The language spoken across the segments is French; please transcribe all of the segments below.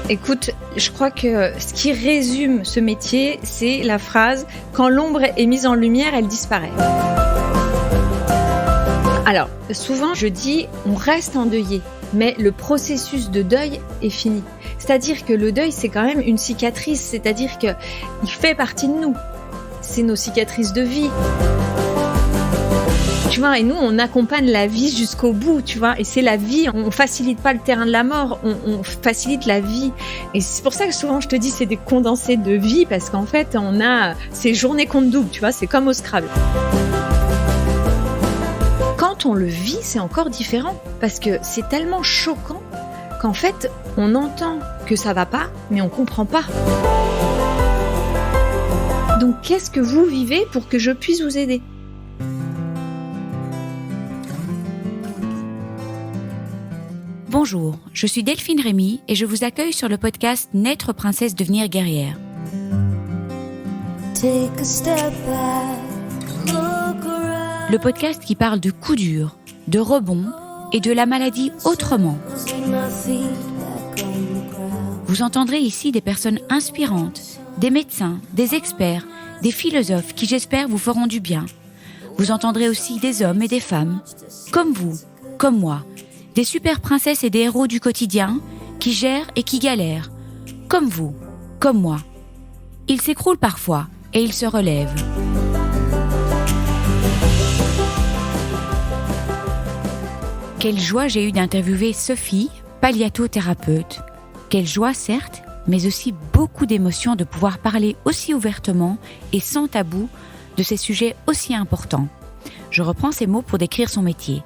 Écoute, je crois que ce qui résume ce métier, c'est la phrase « Quand l'ombre est mise en lumière, elle disparaît ». Alors, souvent, je dis « On reste endeuillé », mais le processus de deuil est fini. C'est-à-dire que le deuil, c'est quand même une cicatrice, c'est-à-dire qu'il fait partie de nous. C'est nos cicatrices de vie. Tu vois, et nous, on accompagne la vie jusqu'au bout, tu vois, et c'est la vie, on facilite pas le terrain de la mort, on facilite la vie. Et c'est pour ça que souvent, je te dis, c'est des condensés de vie, parce qu'en fait, on a ces journées compte double, tu vois, c'est comme au Scrabble. Quand on le vit, c'est encore différent, parce que c'est tellement choquant qu'en fait, on entend que ça va pas, mais on comprend pas. Donc, qu'est-ce que vous vivez pour que je puisse vous aider ? Bonjour, je suis Delphine Rémy et je vous accueille sur le podcast Naître princesse, devenir guerrière. Le podcast qui parle de coups durs, de rebonds et de la maladie autrement. Vous entendrez ici des personnes inspirantes, des médecins, des experts, des philosophes qui j'espère vous feront du bien. Vous entendrez aussi des hommes et des femmes, comme vous, comme moi, des super princesses et des héros du quotidien qui gèrent et qui galèrent, comme vous, comme moi. Ils s'écroulent parfois et ils se relèvent. Quelle joie j'ai eue d'interviewer Sophie, palliatothérapeute. Quelle joie certes, mais aussi beaucoup d'émotions de pouvoir parler aussi ouvertement et sans tabou de ces sujets aussi importants. Je reprends ces mots pour décrire son métier.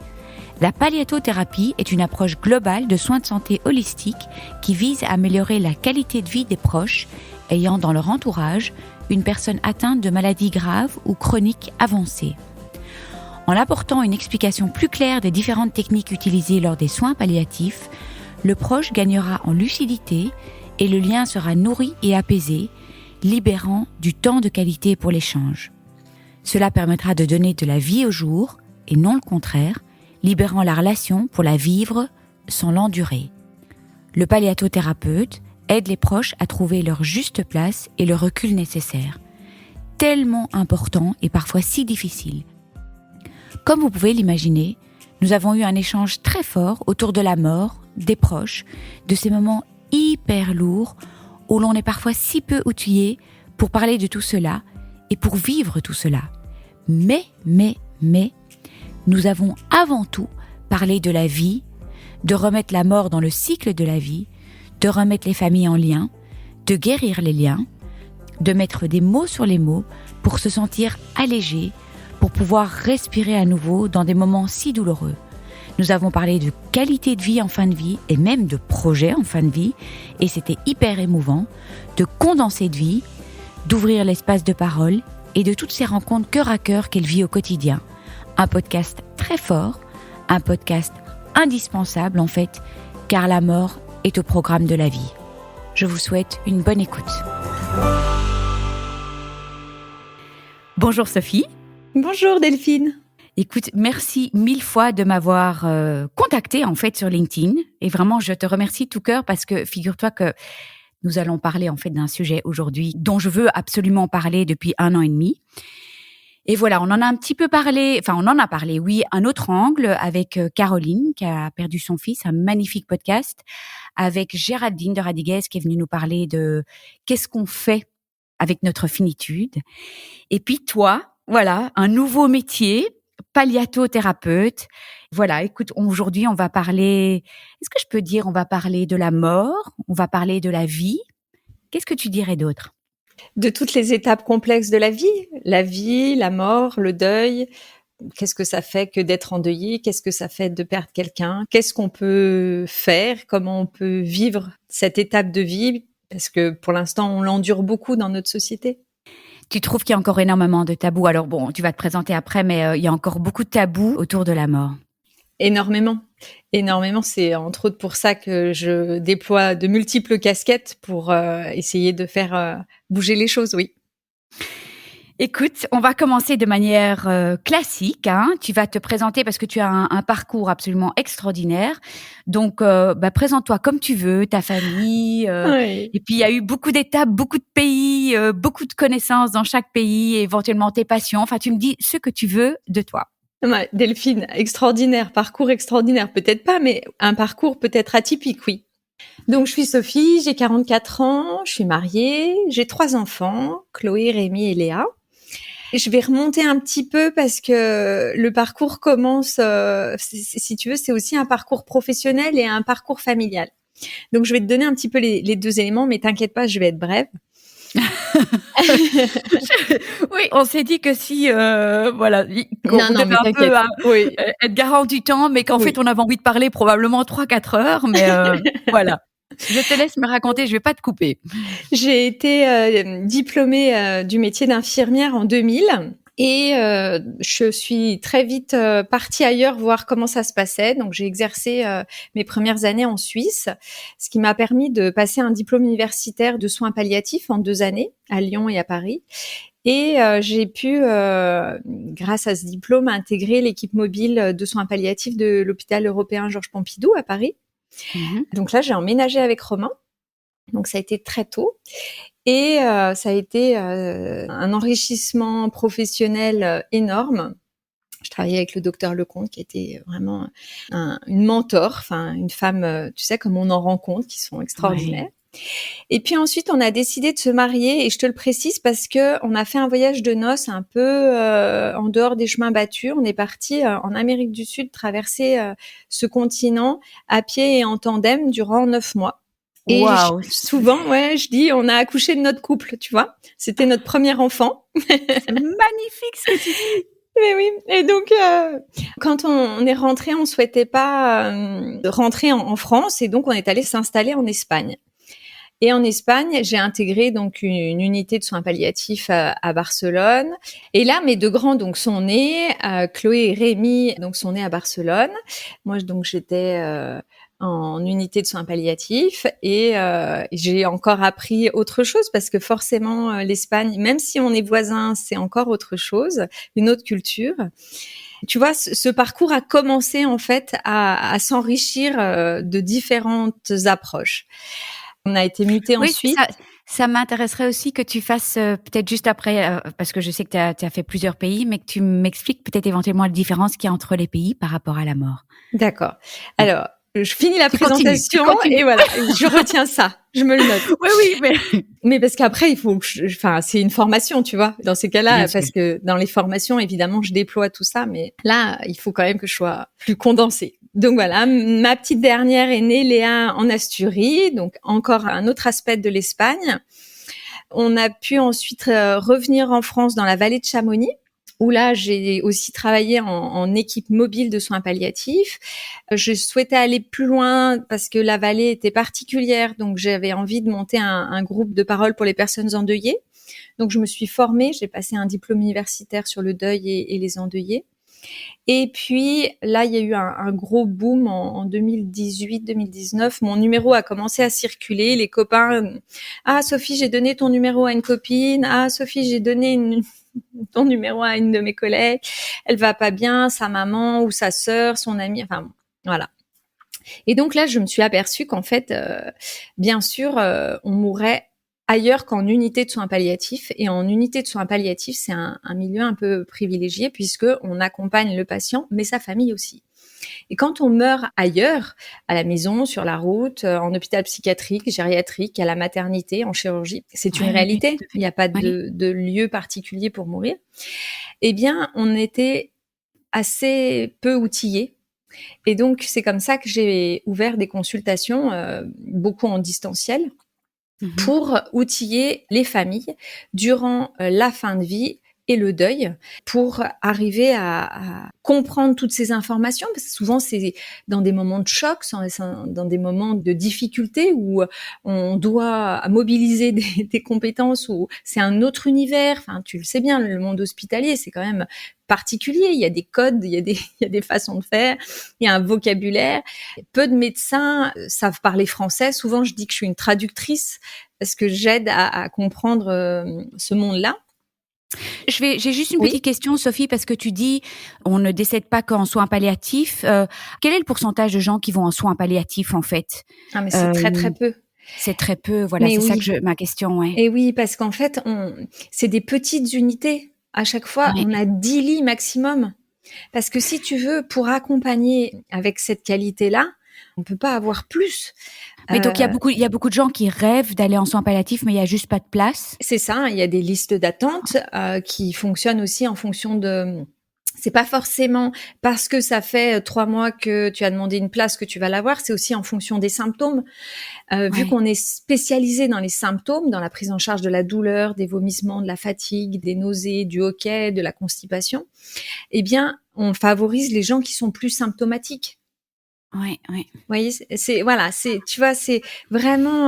La palliatothérapie est une approche globale de soins de santé holistiques qui vise à améliorer la qualité de vie des proches ayant dans leur entourage une personne atteinte de maladies graves ou chroniques avancées. En apportant une explication plus claire des différentes techniques utilisées lors des soins palliatifs, le proche gagnera en lucidité et le lien sera nourri et apaisé, libérant du temps de qualité pour l'échange. Cela permettra de donner de la vie au jour et non le contraire, libérant la relation pour la vivre sans l'endurer. Le palliatothérapeute aide les proches à trouver leur juste place et le recul nécessaire. Tellement important et parfois si difficile. Comme vous pouvez l'imaginer, nous avons eu un échange très fort autour de la mort, des proches, de ces moments hyper lourds où l'on est parfois si peu outillé pour parler de tout cela et pour vivre tout cela. Mais, nous avons avant tout parlé de la vie, de remettre la mort dans le cycle de la vie, de remettre les familles en lien, de guérir les liens, de mettre des mots sur les mots pour se sentir allégé, pour pouvoir respirer à nouveau dans des moments si douloureux. Nous avons parlé de qualité de vie en fin de vie et même de projet en fin de vie et c'était hyper émouvant, de condenser de vie, d'ouvrir l'espace de parole et de toutes ces rencontres cœur à cœur qu'elle vit au quotidien. Un podcast très fort, un podcast indispensable en fait, car la mort est au programme de la vie. Je vous souhaite une bonne écoute. Bonjour Sophie. Bonjour Delphine. Écoute, merci 1000 fois de m'avoir contactée en fait sur LinkedIn et vraiment je te remercie de tout cœur parce que figure-toi que nous allons parler en fait d'un sujet aujourd'hui dont je veux absolument parler depuis 1 an et demi. Et voilà, on en a un petit peu parlé, on en a parlé, oui, un autre angle avec Caroline qui a perdu son fils, un magnifique podcast, avec Géraldine de Radiguez qui est venue nous parler de qu'est-ce qu'on fait avec notre finitude. Et puis toi, voilà, un nouveau métier, palliatothérapeute. Voilà, écoute, aujourd'hui on va parler, est-ce que je peux dire, on va parler de la mort, on va parler de la vie. Qu'est-ce que tu dirais d'autre ? De toutes les étapes complexes de la vie, la mort, le deuil. Qu'est-ce que ça fait que d'être endeuillé ? Qu'est-ce que ça fait de perdre quelqu'un ? Qu'est-ce qu'on peut faire ? Comment on peut vivre cette étape de vie ? Parce que pour l'instant, on l'endure beaucoup dans notre société. Tu trouves qu'il y a encore énormément de tabous ? Alors bon, tu vas te présenter après, mais il y a encore beaucoup de tabous autour de la mort. Énormément. C'est entre autres pour ça que je déploie de multiples casquettes pour essayer de faire bouger les choses, oui. Écoute, on va commencer de manière classique. Hein. Tu vas te présenter parce que tu as un parcours absolument extraordinaire. Donc, présente-toi comme tu veux, ta famille. Oui. Et puis, il y a eu beaucoup d'étapes, beaucoup de pays, beaucoup de connaissances dans chaque pays, éventuellement tes passions. Enfin, tu me dis ce que tu veux de toi. Ouais, Delphine, extraordinaire, parcours extraordinaire, peut-être pas, mais un parcours peut-être atypique, oui. Donc, je suis Sophie, j'ai 44 ans, je suis mariée, j'ai 3 enfants, Chloé, Rémi et Léa. Je vais remonter un petit peu parce que le parcours commence, si tu veux, c'est aussi un parcours professionnel et un parcours familial. Donc, je vais te donner un petit peu les deux éléments, mais t'inquiète pas, je vais être brève. Oui, on s'est dit que si, qu'on Non, devait mais un peu t'inquiète. Oui. être garant du temps, mais qu'en fait, on avait envie de parler probablement 3-4 heures, mais voilà. Je te laisse me raconter, je vais pas te couper. J'ai été diplômée du métier d'infirmière en 2000 et je suis très vite partie ailleurs voir comment ça se passait. Donc j'ai exercé mes premières années en Suisse, ce qui m'a permis de passer un diplôme universitaire de soins palliatifs en 2 années à Lyon et à Paris. Et j'ai pu, grâce à ce diplôme, intégrer l'équipe mobile de soins palliatifs de l'hôpital européen Georges Pompidou à Paris. Donc là, j'ai emménagé avec Romain. Donc ça a été très tôt et ça a été un enrichissement professionnel énorme. Je travaillais avec le docteur Lecomte qui était vraiment une mentor, enfin une femme, tu sais, comme on en rencontre, qui sont extraordinaires. Ouais. Et puis ensuite, on a décidé de se marier et je te le précise parce que on a fait un voyage de noces un peu en dehors des chemins battus. On est parti en Amérique du Sud traverser ce continent à pied et en tandem durant 9 mois. Et Waouh. souvent, je dis, on a accouché de notre couple, tu vois. C'était notre premier enfant. C'est magnifique ce que tu dis. Mais oui. Et donc, quand on est rentré, on souhaitait pas rentrer en France, et donc on est allé s'installer en Espagne. Et en Espagne, j'ai intégré donc une unité de soins palliatifs à Barcelone. Et là, mes 2 grands donc sont nés. Chloé et Rémi donc sont nés à Barcelone. Moi, donc j'étais en unité de soins palliatifs et j'ai encore appris autre chose parce que forcément l'Espagne, même si on est voisins, c'est encore autre chose, une autre culture. Tu vois, ce parcours a commencé en fait à s'enrichir de différentes approches. On a été mutés ensuite. Ça m'intéresserait aussi que tu fasses peut-être juste après, parce que je sais que tu as fait plusieurs pays, mais que tu m'expliques peut-être éventuellement la différence qu'il y a entre les pays par rapport à la mort. D'accord. Alors, je finis la présentation et voilà, je retiens ça, je me le note. Oui, mais parce qu'après il faut, c'est une formation, tu vois, dans ces cas-là, bien parce sûr. Que dans les formations, évidemment, je déploie tout ça, mais là, il faut quand même que je sois plus condensée. Donc voilà, ma petite dernière est née, Léa, en Asturie, donc encore un autre aspect de l'Espagne. On a pu ensuite revenir en France dans la vallée de Chamonix, où là, j'ai aussi travaillé en équipe mobile de soins palliatifs. Je souhaitais aller plus loin parce que la vallée était particulière, donc j'avais envie de monter un groupe de parole pour les personnes endeuillées. Donc, je me suis formée, j'ai passé un diplôme universitaire sur le deuil et les endeuillés. Et puis, là, il y a eu un gros boom en 2018-2019. Mon numéro a commencé à circuler. Les copains, « Ah, Sophie, j'ai donné ton numéro à une copine. Ah, Sophie, j'ai donné ton numéro à une de mes collègues. Elle va pas bien, sa maman ou sa sœur, son amie. » Enfin, voilà. Et donc là, je me suis aperçue qu'en fait, bien sûr, on mourrait ailleurs qu'en unité de soins palliatifs. Et en unité de soins palliatifs, c'est un milieu un peu privilégié puisque on accompagne le patient, mais sa famille aussi. Et quand on meurt ailleurs, à la maison, sur la route, en hôpital psychiatrique, gériatrique, à la maternité, en chirurgie, c'est une réalité. Il n'y a pas de lieu particulier pour mourir. Eh bien, on était assez peu outillés. Et donc, c'est comme ça que j'ai ouvert des consultations, beaucoup en distanciel, pour outiller les familles durant la fin de vie et le deuil, pour arriver à comprendre toutes ces informations, parce que souvent c'est dans des moments de choc, dans des moments de difficulté où on doit mobiliser des compétences, où c'est un autre univers. Enfin, tu le sais bien, le monde hospitalier, c'est quand même particulier. Il y a des codes, il y a des façons de faire, il y a un vocabulaire. Peu de médecins savent parler français. Souvent, je dis que je suis une traductrice parce que j'aide à comprendre ce monde-là. J'ai juste une Oui. petite question, Sophie, parce que tu dis on ne décède pas qu'en soins palliatifs. Quel est le pourcentage de gens qui vont en soins palliatifs en fait? Ah, mais c'est Euh, très très peu. c'est très peu, voilà, Mais c'est ça oui. ma question, ouais. Et oui, parce qu'en fait, c'est des petites unités. À chaque fois, Ouais. on a 10 lits maximum. Parce que si tu veux, pour accompagner avec cette qualité-là, on peut pas avoir plus. Mais donc Euh, il y a beaucoup de gens qui rêvent d'aller en soins palliatifs, mais il y a juste pas de place. c'est ça, hein, il y a des listes d'attente qui fonctionnent aussi en fonction de. C'est pas forcément parce que ça fait 3 mois que tu as demandé une place que tu vas l'avoir, c'est aussi en fonction des symptômes. Vu Ouais. qu'on est spécialisé dans les symptômes, dans la prise en charge de la douleur, des vomissements, de la fatigue, des nausées, du hoquet, de la constipation, eh bien, on favorise les gens qui sont plus symptomatiques. Ouais, ouais. Vous voyez, voilà, tu vois, c'est vraiment,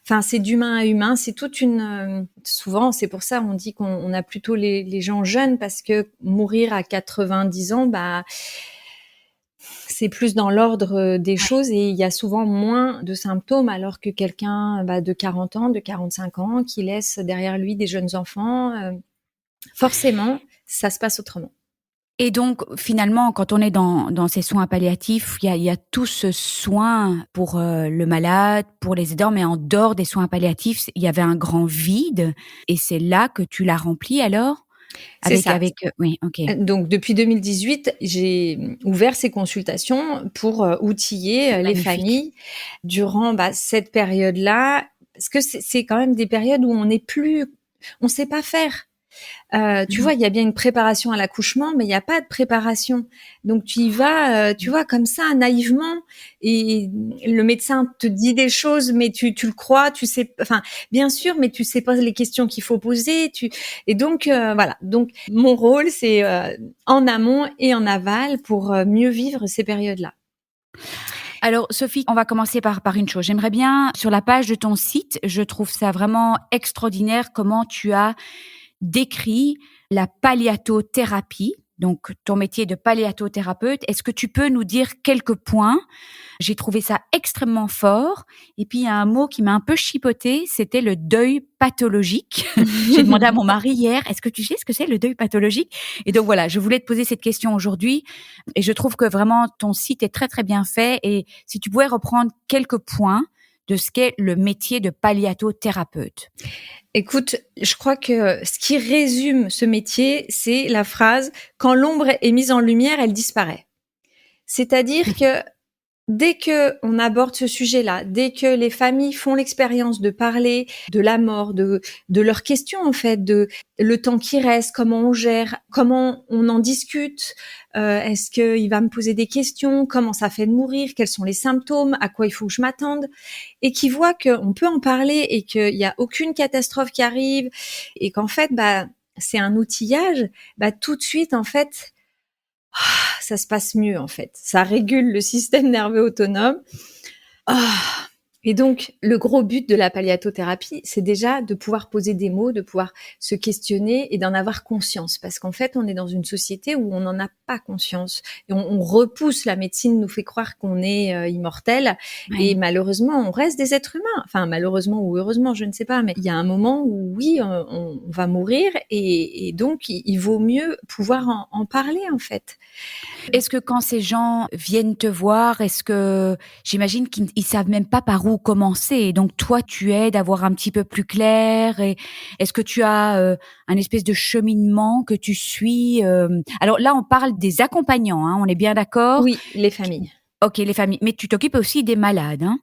enfin, c'est d'humain à humain, c'est toute une. Souvent, c'est pour ça on dit qu'on a plutôt les gens jeunes parce que mourir à 90 ans, bah, c'est plus dans l'ordre des choses et il y a souvent moins de symptômes alors que quelqu'un de 40 ans, de 45 ans qui laisse derrière lui des jeunes enfants, forcément, ça se passe autrement. Et donc, finalement, quand on est dans ces soins palliatifs, il y a tout ce soin pour le malade, pour les aidants, mais en dehors des soins palliatifs, il y avait un grand vide. Et c'est là que tu l'as rempli alors? C'est ça. Oui, ok. Donc, depuis 2018, j'ai ouvert ces consultations pour outiller C'est les magnifique. familles durant cette période-là, parce que c'est quand même des périodes où on sait pas faire. Tu Non. vois, il y a bien une préparation à l'accouchement, mais il n'y a pas de préparation. Donc tu y vas, tu vois, comme ça, naïvement, et le médecin te dit des choses, mais tu le crois, tu sais, enfin, bien sûr, mais tu sais pas les questions qu'il faut poser. Et donc voilà. Donc mon rôle, c'est en amont et en aval pour mieux vivre ces périodes-là. Alors, Sophie, on va commencer par une chose. J'aimerais bien, sur la page de ton site, je trouve ça vraiment extraordinaire comment tu as décrit la palliatothérapie, donc ton métier de palliatothérapeute. Est-ce que tu peux nous dire quelques points? J'ai trouvé ça extrêmement fort. Et puis, il y a un mot qui m'a un peu chipoté, c'était le deuil pathologique. J'ai demandé à mon mari hier, est-ce que tu sais ce que c'est le deuil pathologique? Et donc voilà, je voulais te poser cette question aujourd'hui. Et je trouve que vraiment, ton site est très, très bien fait. Et si tu pouvais reprendre quelques points de ce qu'est le métier de palliatothérapeute. Écoute, je crois que ce qui résume ce métier, c'est la phrase « Quand l'ombre est mise en lumière, elle disparaît ». C'est-à-dire que dès que on aborde ce sujet-là, dès que les familles font l'expérience de parler de la mort, de leurs questions en fait, de le temps qui reste, comment on gère, comment on en discute, est-ce qu'il va me poser des questions, comment ça fait de mourir, quels sont les symptômes, à quoi il faut que je m'attende, et qui voient qu'on peut en parler et qu'il n'y a aucune catastrophe qui arrive, et qu'en fait, c'est un outillage, tout de suite en fait, ça se passe mieux en fait. Ça régule le système nerveux autonome. Ah. Et donc, le gros but de la palliatothérapie, c'est déjà de pouvoir poser des mots, de pouvoir se questionner et d'en avoir conscience. Parce qu'en fait, on est dans une société où on n'en a pas conscience. Et on repousse, la médecine nous fait croire qu'on est immortel. Ouais. Et malheureusement, on reste des êtres humains. Enfin, malheureusement ou heureusement, je ne sais pas. Mais il y a un moment où, oui, on va mourir. Et donc, il vaut mieux pouvoir en parler, en fait. Est-ce que quand ces gens viennent te voir, est-ce que j'imagine qu'ils savent même pas par où commencer, et donc toi tu aides à voir un petit peu plus clair, et est-ce que tu as un espèce de cheminement que tu suis Alors là on parle des accompagnants, hein, on est bien d'accord? Oui, les familles. Ok, les familles, mais tu t'occupes aussi des malades, hein?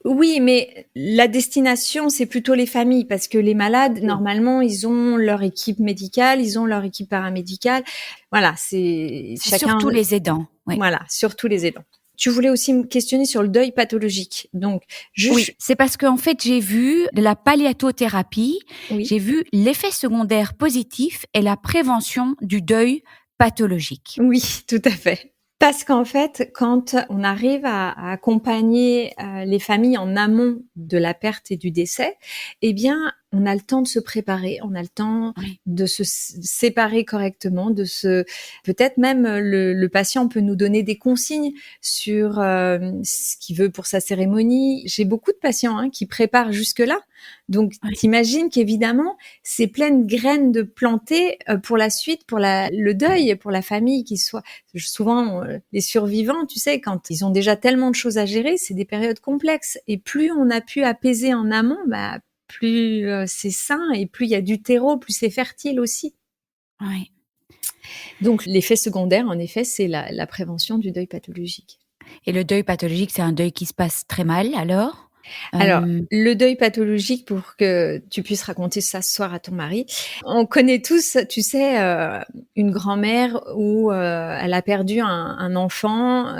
Oui, mais la destination, c'est plutôt les familles parce que les malades, normalement, ils ont leur équipe médicale, ils ont leur équipe paramédicale. Voilà, c'est C'est chacun. surtout les aidants, oui. Voilà, surtout les aidants. Tu voulais aussi me questionner sur le deuil pathologique. Donc, Oui, c'est parce qu'en fait, j'ai vu de la palliatothérapie, Oui. j'ai vu l'effet secondaire positif et la prévention du deuil pathologique. Oui, tout à fait. Parce qu'en fait, quand on arrive à accompagner les familles en amont de la perte et du décès, eh bien, on a le temps de se préparer, on a le temps de se séparer correctement, peut-être même le patient peut nous donner des consignes sur ce qu'il veut pour sa cérémonie. J'ai beaucoup de patients qui préparent jusque-là. Donc, t'imagines qu'évidemment, c'est plein de graines de planter pour la suite, pour le deuil, pour la famille qui soit. Souvent, les survivants, tu sais, quand ils ont déjà tellement de choses à gérer, c'est des périodes complexes. Et plus on a pu apaiser en amont, plus c'est sain et plus il y a du terreau, plus c'est fertile aussi. Oui. Donc, l'effet secondaire, en effet, c'est la prévention du deuil pathologique. Et le deuil pathologique, c'est un deuil qui se passe très mal, alors le deuil pathologique, pour que tu puisses raconter ça ce soir à ton mari, on connaît tous, tu sais, une grand-mère où elle a perdu un enfant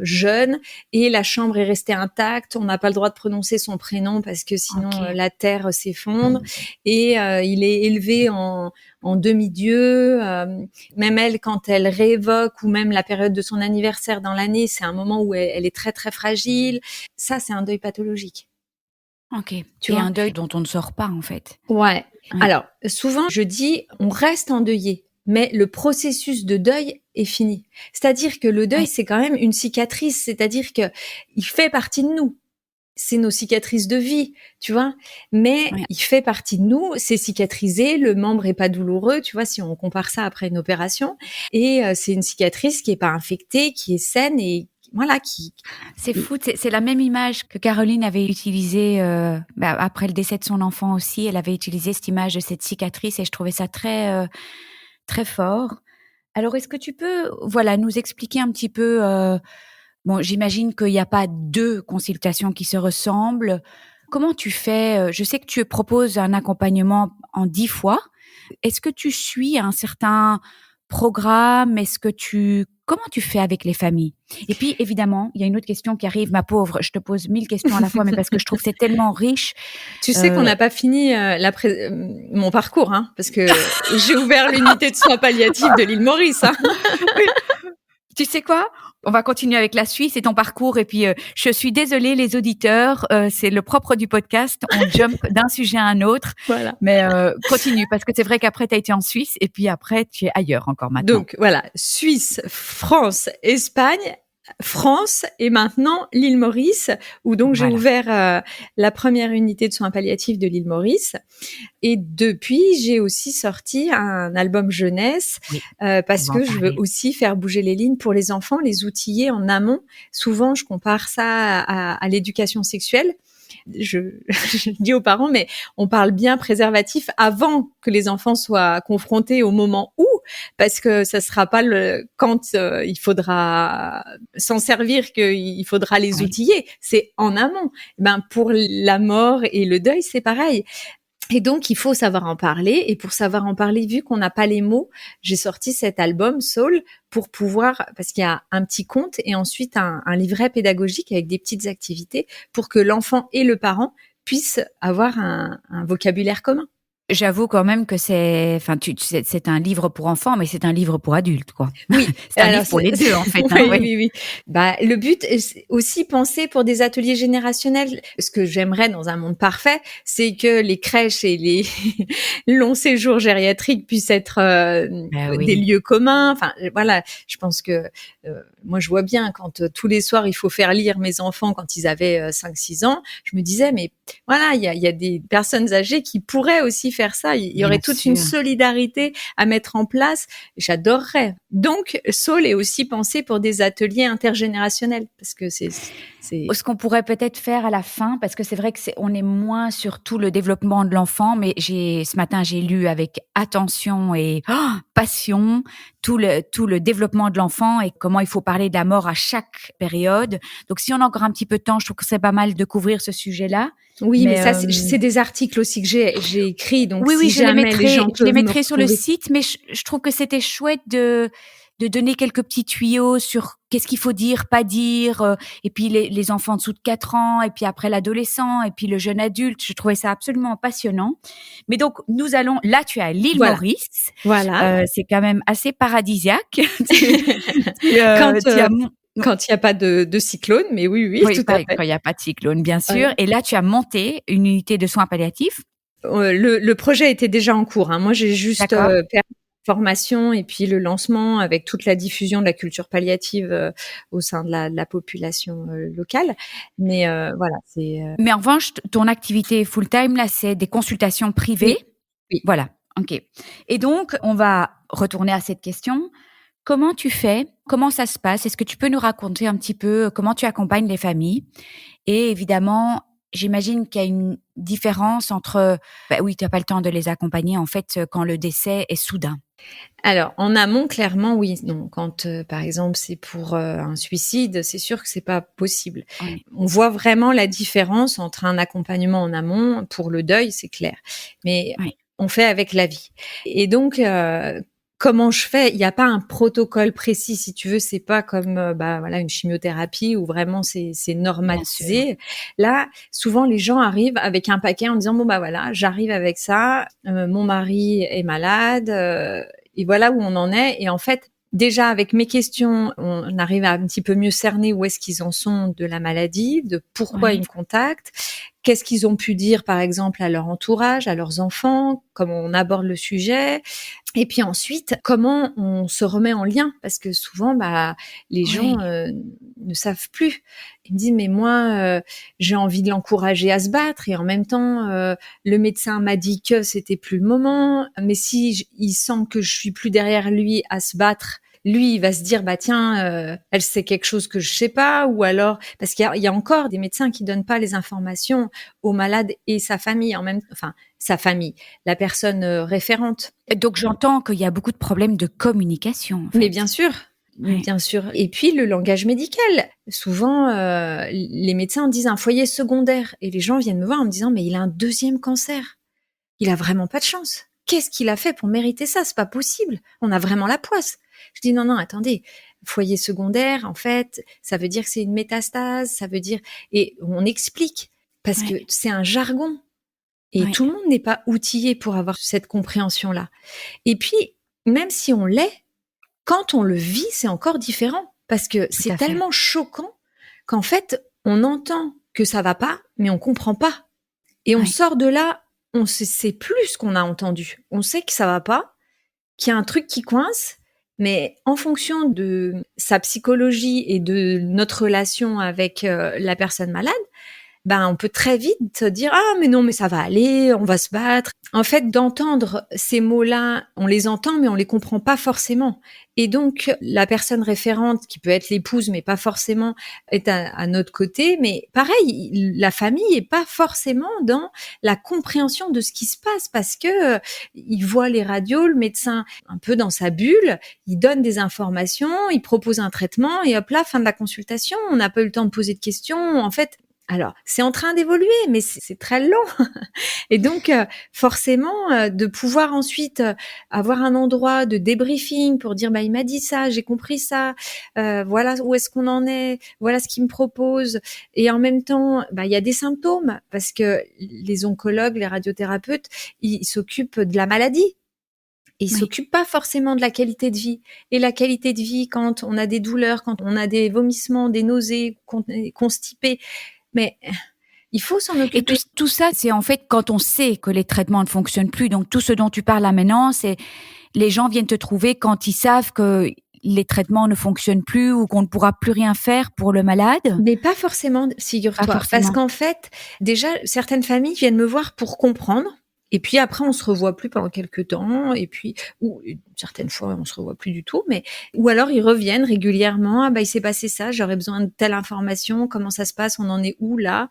jeune et la chambre est restée intacte. On n'a pas le droit de prononcer son prénom parce que sinon la terre s'effondre. Et il est élevé en demi-dieu. Même elle, quand elle réévoque, ou même la période de son anniversaire dans l'année, c'est un moment où elle est très très fragile. Ça, c'est un deuil pathologique. Ok. Tu vois, un deuil dont on ne sort pas, en fait. Ouais. Alors, souvent, je dis, on reste endeuillé, mais le processus de deuil est fini. C'est-à-dire que le deuil, c'est quand même une cicatrice. C'est-à-dire que il fait partie de nous. C'est nos cicatrices de vie, tu vois. Mais il fait partie de nous, c'est cicatrisé, le membre est pas douloureux, tu vois, si on compare ça après une opération. Et c'est une cicatrice qui est pas infectée, qui est saine et voilà, C'est fou, c'est la même image que Caroline avait utilisée après le décès de son enfant aussi. Elle avait utilisé cette image de cette cicatrice et je trouvais ça très, très fort. Alors, est-ce que tu peux, nous expliquer un petit peu... Bon, j'imagine qu'il n'y a pas 2 consultations qui se ressemblent. Comment tu fais? Je sais que tu proposes un accompagnement en 10 fois. Est-ce que tu suis un certain programme? Comment tu fais avec les familles? Et puis, évidemment, il y a une autre question qui arrive, ma pauvre. Je te pose 1000 questions à la fois, mais parce que je trouve que c'est tellement riche. Tu sais qu'on n'a pas fini mon parcours, parce que j'ai ouvert l'unité de soins palliatifs de l'île Maurice. Oui. Tu sais quoi? On va continuer avec la Suisse et ton parcours. Et puis, je suis désolée, les auditeurs, c'est le propre du podcast. On jump d'un sujet à un autre. Voilà. Mais continue, parce que c'est vrai qu'après, tu as été en Suisse et puis après, tu es ailleurs encore maintenant. Donc, voilà, Suisse, France, Espagne, France et maintenant l'île Maurice, où donc j'ai ouvert la première unité de soins palliatifs de l'île Maurice. Et depuis, j'ai aussi sorti un album jeunesse parce que je veux aussi faire bouger les lignes pour les enfants, les outiller en amont. Souvent, je compare ça à l'éducation sexuelle. Je dis aux parents, mais on parle bien préservatif avant que les enfants soient confrontés au moment où, parce que ça sera pas quand il faudra s'en servir qu'il faudra les outiller. C'est en amont. Pour la mort et le deuil, c'est pareil. Et donc, il faut savoir en parler. Et pour savoir en parler, vu qu'on n'a pas les mots, j'ai sorti cet album Soul pour pouvoir, parce qu'il y a un petit conte et ensuite un livret pédagogique avec des petites activités pour que l'enfant et le parent puissent avoir un vocabulaire commun. J'avoue quand même que c'est un livre pour enfants, mais c'est un livre pour adultes, quoi. Oui. C'est un livre pour les deux, en fait. Oui. Le but est aussi penser pour des ateliers générationnels. Ce que j'aimerais dans un monde parfait, c'est que les crèches et les longs séjours gériatriques puissent être des lieux communs. Enfin, voilà. Je pense que moi, je vois bien quand tous les soirs, il faut faire lire mes enfants quand ils avaient 5-6 ans. Je me disais, mais voilà, il y a des personnes âgées qui pourraient aussi faire ça. Il y aurait toute une solidarité à mettre en place. J'adorerais. Donc, Soul est aussi pensé pour des ateliers intergénérationnels parce que c'est ce qu'on pourrait peut-être faire à la fin, parce que c'est vrai que on est moins sur tout le développement de l'enfant, mais ce matin, j'ai lu avec attention et passion tout le développement de l'enfant et comment il faut parler de la mort à chaque période. Donc, si on a encore un petit peu de temps, je trouve que c'est pas mal de couvrir ce sujet-là. Oui, mais ça, c'est des articles aussi que j'ai écrits. Donc, oui, je les mettrai sur le site, mais je trouve que c'était chouette de donner quelques petits tuyaux sur qu'est-ce qu'il faut dire, pas dire, et puis les enfants en dessous de 4 ans, et puis après l'adolescent, et puis le jeune adulte. Je trouvais ça absolument passionnant. Mais donc, nous allons, là, tu es à l'île Maurice. Voilà. C'est quand même assez paradisiaque. Quand il n'y a pas de cyclone, mais oui, tout à fait. Quand il n'y a pas de cyclone, bien sûr. Oui. Et là, tu as monté une unité de soins palliatifs. Le projet était déjà en cours, hein. Moi, j'ai juste D'accord. permis la formation et puis le lancement avec toute la diffusion de la culture palliative au sein de la population locale. Mais voilà, c'est Mais en revanche, ton activité full-time, là, c'est des consultations privées. oui, oui. Voilà, OK. Et donc, on va retourner à cette question. Comment tu fais? Comment ça se passe? Est-ce que tu peux nous raconter un petit peu comment tu accompagnes les familles? Et évidemment, j'imagine qu'il y a une différence entre, oui, tu as pas le temps de les accompagner, en fait, quand le décès est soudain. Alors, en amont, clairement, oui. Non, quand, par exemple, c'est pour un suicide, c'est sûr que c'est pas possible. Oui, On voit vraiment la différence entre un accompagnement en amont pour le deuil, c'est clair. Mais oui, on fait avec la vie. Et donc, comment je fais? Il n'y a pas un protocole précis, si tu veux. C'est pas comme, voilà, une chimiothérapie où vraiment c'est bien sûr. normalisé. Là, souvent, les gens arrivent avec un paquet en disant: «Bon, voilà, j'arrive avec ça, mon mari est malade, et voilà où on en est». Et en fait, déjà avec mes questions, on arrive à un petit peu mieux cerner où est-ce qu'ils en sont de la maladie, de pourquoi ils Oui, me contactent, qu'est-ce qu'ils ont pu dire par exemple à leur entourage, à leurs enfants, comment on aborde le sujet. Et puis ensuite, comment on se remet en lien, parce que souvent, les oui, gens ne savent plus. Ils me disent: «Mais moi, j'ai envie de l'encourager à se battre et en même temps, le médecin m'a dit que c'était plus le moment. Mais si il sent que je suis plus derrière lui à se battre, lui, il va se dire: tiens, elle sait quelque chose que je sais pas». Ou alors, parce qu'il y a encore des médecins qui donnent pas les informations aux malades et sa famille en même, enfin sa famille, la personne référente. et donc j'entends qu'il y a beaucoup de problèmes de communication, en Mais fait. Oui, bien sûr. Et puis le langage médical. Souvent, les médecins disent un foyer secondaire et les gens viennent me voir en me disant: «Mais il a un deuxième cancer. Il a vraiment pas de chance. Qu'est-ce qu'il a fait pour mériter ça? C'est pas possible. On a vraiment la poisse». Je dis: «Non, non, attendez. Foyer secondaire, en fait, ça veut dire que c'est une métastase, ça veut dire». Et on explique parce que oui, c'est un jargon et oui, tout le monde n'est pas outillé pour avoir cette compréhension-là. Et puis, même si on l'est, quand on le vit, c'est encore différent parce que tout c'est à fait. tellement choquant qu'en fait, on entend que ça va pas, mais on comprend pas. Et on Oui, sort de là, on sait plus ce qu'on a entendu. On sait que ça va pas, qu'il y a un truc qui coince, mais en fonction de sa psychologie et de notre relation avec la personne malade, on peut très vite se dire: «Ah mais non, mais ça va aller, on va se battre». En fait, d'entendre ces mots-là, on les entend, mais on les comprend pas forcément. Et donc la personne référente, qui peut être l'épouse, mais pas forcément, est à notre côté. Mais pareil, la famille est pas forcément dans la compréhension de ce qui se passe parce que, il voit les radios, le médecin un peu dans sa bulle, il donne des informations, il propose un traitement et hop là, fin de la consultation. On n'a pas eu le temps de poser de questions. En fait, alors, c'est en train d'évoluer, mais c'est très lent. Et donc, forcément, de pouvoir ensuite avoir un endroit de débriefing pour dire: «Il m'a dit ça, j'ai compris ça, voilà où est-ce qu'on en est, voilà ce qu'il me propose». Et en même temps, il y a des symptômes parce que les oncologues, les radiothérapeutes, ils s'occupent de la maladie. Et ils oui. s'occupent pas forcément de la qualité de vie. Et la qualité de vie, quand on a des douleurs, quand on a des vomissements, des nausées, qu'on est constipé, mais il faut s'en Et occuper. tout ça, c'est en fait quand on sait que les traitements ne fonctionnent plus. Donc tout ce dont tu parles là maintenant, c'est les gens viennent te trouver quand ils savent que les traitements ne fonctionnent plus ou qu'on ne pourra plus rien faire pour le malade? Mais pas forcément, Pas figure-toi. Parce forcément. qu'en fait, déjà, certaines familles viennent me voir pour comprendre. Et puis après, on se revoit plus pendant quelques temps. Et puis, ou certaines fois, on se revoit plus du tout. Mais ou alors ils reviennent régulièrement. Ah il s'est passé ça. J'aurais besoin de telle information. Comment ça se passe? On en est où là?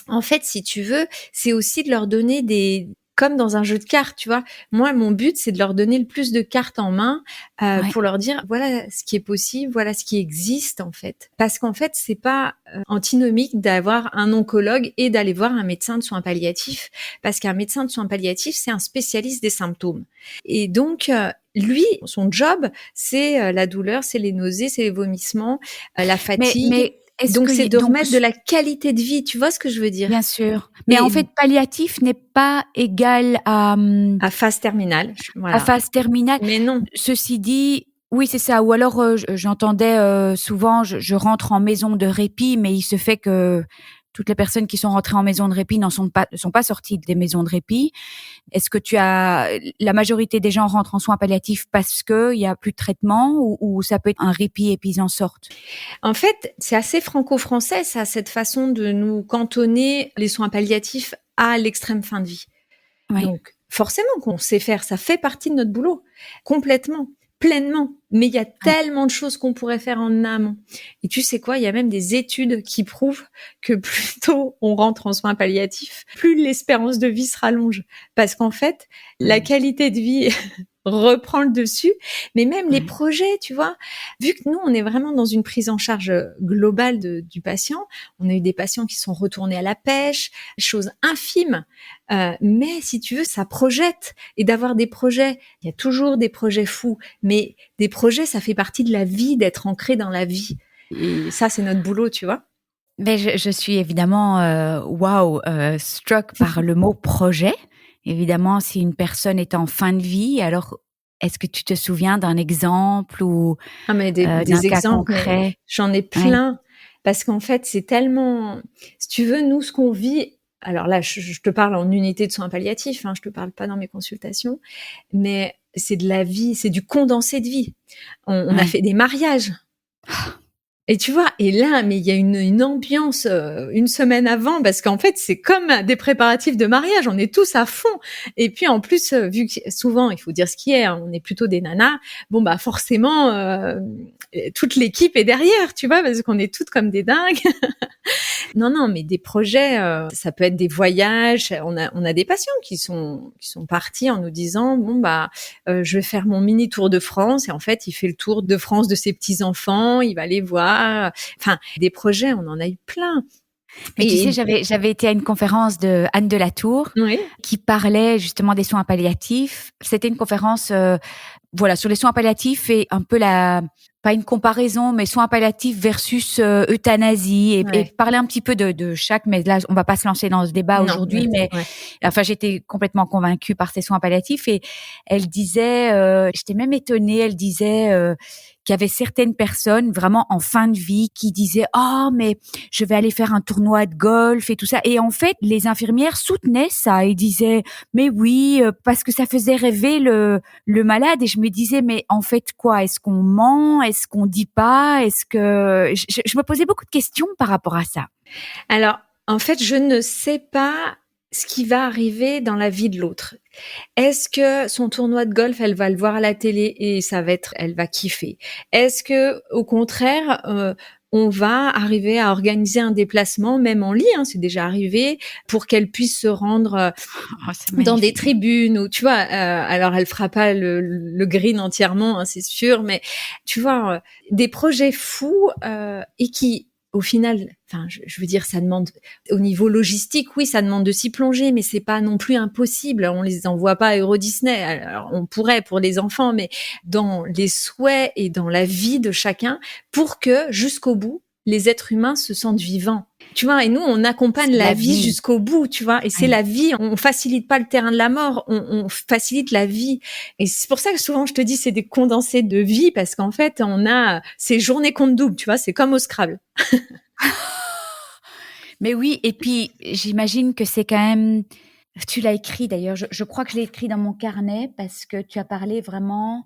En fait, si tu veux, c'est aussi de leur donner des, comme dans un jeu de cartes, tu vois. Moi, mon but, c'est de leur donner le plus de cartes en main Ouais, pour leur dire voilà ce qui est possible, voilà ce qui existe en fait. Parce qu'en fait, c'est pas antinomique d'avoir un oncologue et d'aller voir un médecin de soins palliatifs, parce qu'un médecin de soins palliatifs, c'est un spécialiste des symptômes. Et donc lui, son job, c'est la douleur, c'est les nausées, c'est les vomissements, la fatigue. mais est-ce Donc que c'est y de donc remettre de la qualité de vie, tu vois ce que je veux dire? bien sûr, mais en Et fait, palliatif n'est pas égal à phase terminale, à voilà. phase terminale. Mais non. Ceci dit, oui, c'est ça. Ou alors, j'entendais souvent, je rentre en maison de répit, mais il se fait que toutes les personnes qui sont rentrées en maison de répit sont pas sorties des maisons de répit. Est-ce que la majorité des gens rentrent en soins palliatifs parce que il y a plus de traitement ou ça peut être un répit et puis ils en sortent? En fait, c'est assez franco-français, ça, cette façon de nous cantonner les soins palliatifs à l'extrême fin de vie. Oui. Donc, forcément qu'on sait faire, ça fait partie de notre boulot, complètement, pleinement. Mais il y a tellement de choses qu'on pourrait faire en amont. Et tu sais quoi, il y a même des études qui prouvent que plus tôt on rentre en soins palliatifs, plus l'espérance de vie se rallonge. Parce qu'en fait, la qualité de vie reprend le dessus, mais même les projets, tu vois, vu que nous, on est vraiment dans une prise en charge globale du patient, on a eu des patients qui sont retournés à la pêche, choses infimes, mais si tu veux, ça projette, et d'avoir des projets, il y a toujours des projets fous, mais des projets, ça fait partie de la vie, d'être ancré dans la vie, et ça, c'est notre boulot, tu vois. Mais je suis évidemment struck par le mot projet. Évidemment, si une personne est en fin de vie, alors est-ce que tu te souviens d'un exemple ou mais des d'un cas exemples, concret? j'en ai plein, parce qu'en fait, c'est tellement, si tu veux, nous, ce qu'on vit, alors là, je te parle en unité de soins palliatifs, je te parle pas dans mes consultations, mais c'est de la vie, c'est du condensé de vie. On a fait des mariages. Et tu vois, et là, mais il y a une ambiance une semaine avant, parce qu'en fait, c'est comme des préparatifs de mariage, on est tous à fond. Et puis en plus, vu que souvent, il faut dire ce qui est, on est plutôt des nanas, bon bah forcément, toute l'équipe est derrière, tu vois, parce qu'on est toutes comme des dingues. Non, mais des projets, ça peut être des voyages. On a des patients qui sont partis en nous disant bon bah je vais faire mon mini tour de France, et en fait il fait le tour de France de ses petits enfants, il va les voir. Enfin, des projets, on en a eu plein. Mais tu sais, j'avais été à une conférence de Anne de la Tour qui parlait justement des soins palliatifs. C'était une conférence sur les soins palliatifs et un peu pas une comparaison, mais soins palliatifs versus euthanasie et parler un petit peu de chaque, mais là, on va pas se lancer dans ce débat aujourd'hui, mais enfin, j'étais complètement convaincue par ces soins palliatifs et elle disait, j'étais même étonnée, elle disait qu'il y avait certaines personnes vraiment en fin de vie qui disaient « Oh, mais je vais aller faire un tournoi de golf et tout ça ». Et en fait, les infirmières soutenaient ça et disaient « Mais oui, parce que ça faisait rêver le malade ». Et je me disais « Mais en fait quoi? Est-ce qu'on ment? Est-ce qu'on dit pas? Est-ce que… » Je me posais beaucoup de questions par rapport à ça. Alors, en fait, je ne sais pas ce qui va arriver dans la vie de l'autre. Est-ce que son tournoi de golf, elle va le voir à la télé et elle va kiffer? Est-ce que, au contraire, on va arriver à organiser un déplacement, même en lit, c'est déjà arrivé, pour qu'elle puisse se rendre dans des tribunes ou, tu vois, alors elle fera pas le green entièrement, c'est sûr, mais tu vois, des projets fous et qui, au final, enfin, je veux dire, ça demande, au niveau logistique, oui, ça demande de s'y plonger, mais c'est pas non plus impossible. On les envoie pas à Euro Disney. Alors, on pourrait pour les enfants, mais dans les souhaits et dans la vie de chacun, pour que, jusqu'au bout, les êtres humains se sentent vivants. Tu vois, et nous, on accompagne la vie jusqu'au bout, tu vois, et c'est la vie. On facilite pas le terrain de la mort, on facilite la vie. Et c'est pour ça que souvent, je te dis, c'est des condensés de vie, parce qu'en fait, on a ces journées compte double, tu vois, c'est comme au Scrabble. Mais oui, et puis j'imagine que c'est quand même… Tu l'as écrit d'ailleurs, je crois que je l'ai écrit dans mon carnet parce que tu as parlé vraiment…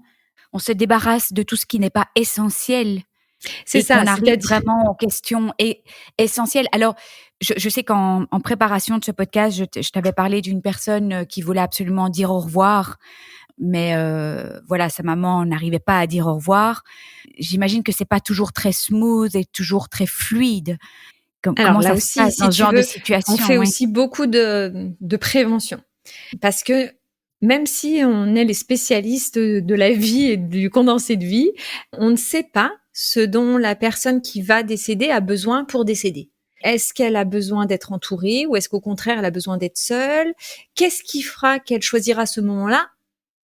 On se débarrasse de tout ce qui n'est pas essentiel. C'est ça, on arrive vraiment aux questions essentielles. Alors, je sais qu'en préparation de ce podcast, je t'avais parlé d'une personne qui voulait absolument dire au revoir, mais sa maman n'arrivait pas à dire au revoir. J'imagine que c'est pas toujours très smooth et toujours très fluide. Alors là aussi, si dans ce genre de situation, on fait aussi beaucoup de prévention, parce que même si on est les spécialistes de la vie et du condensé de vie, on ne sait pas ce dont la personne qui va décéder a besoin pour décéder. Est-ce qu'elle a besoin d'être entourée ou est-ce qu'au contraire, elle a besoin d'être seule? Qu'est-ce qui fera qu'elle choisira ce moment-là?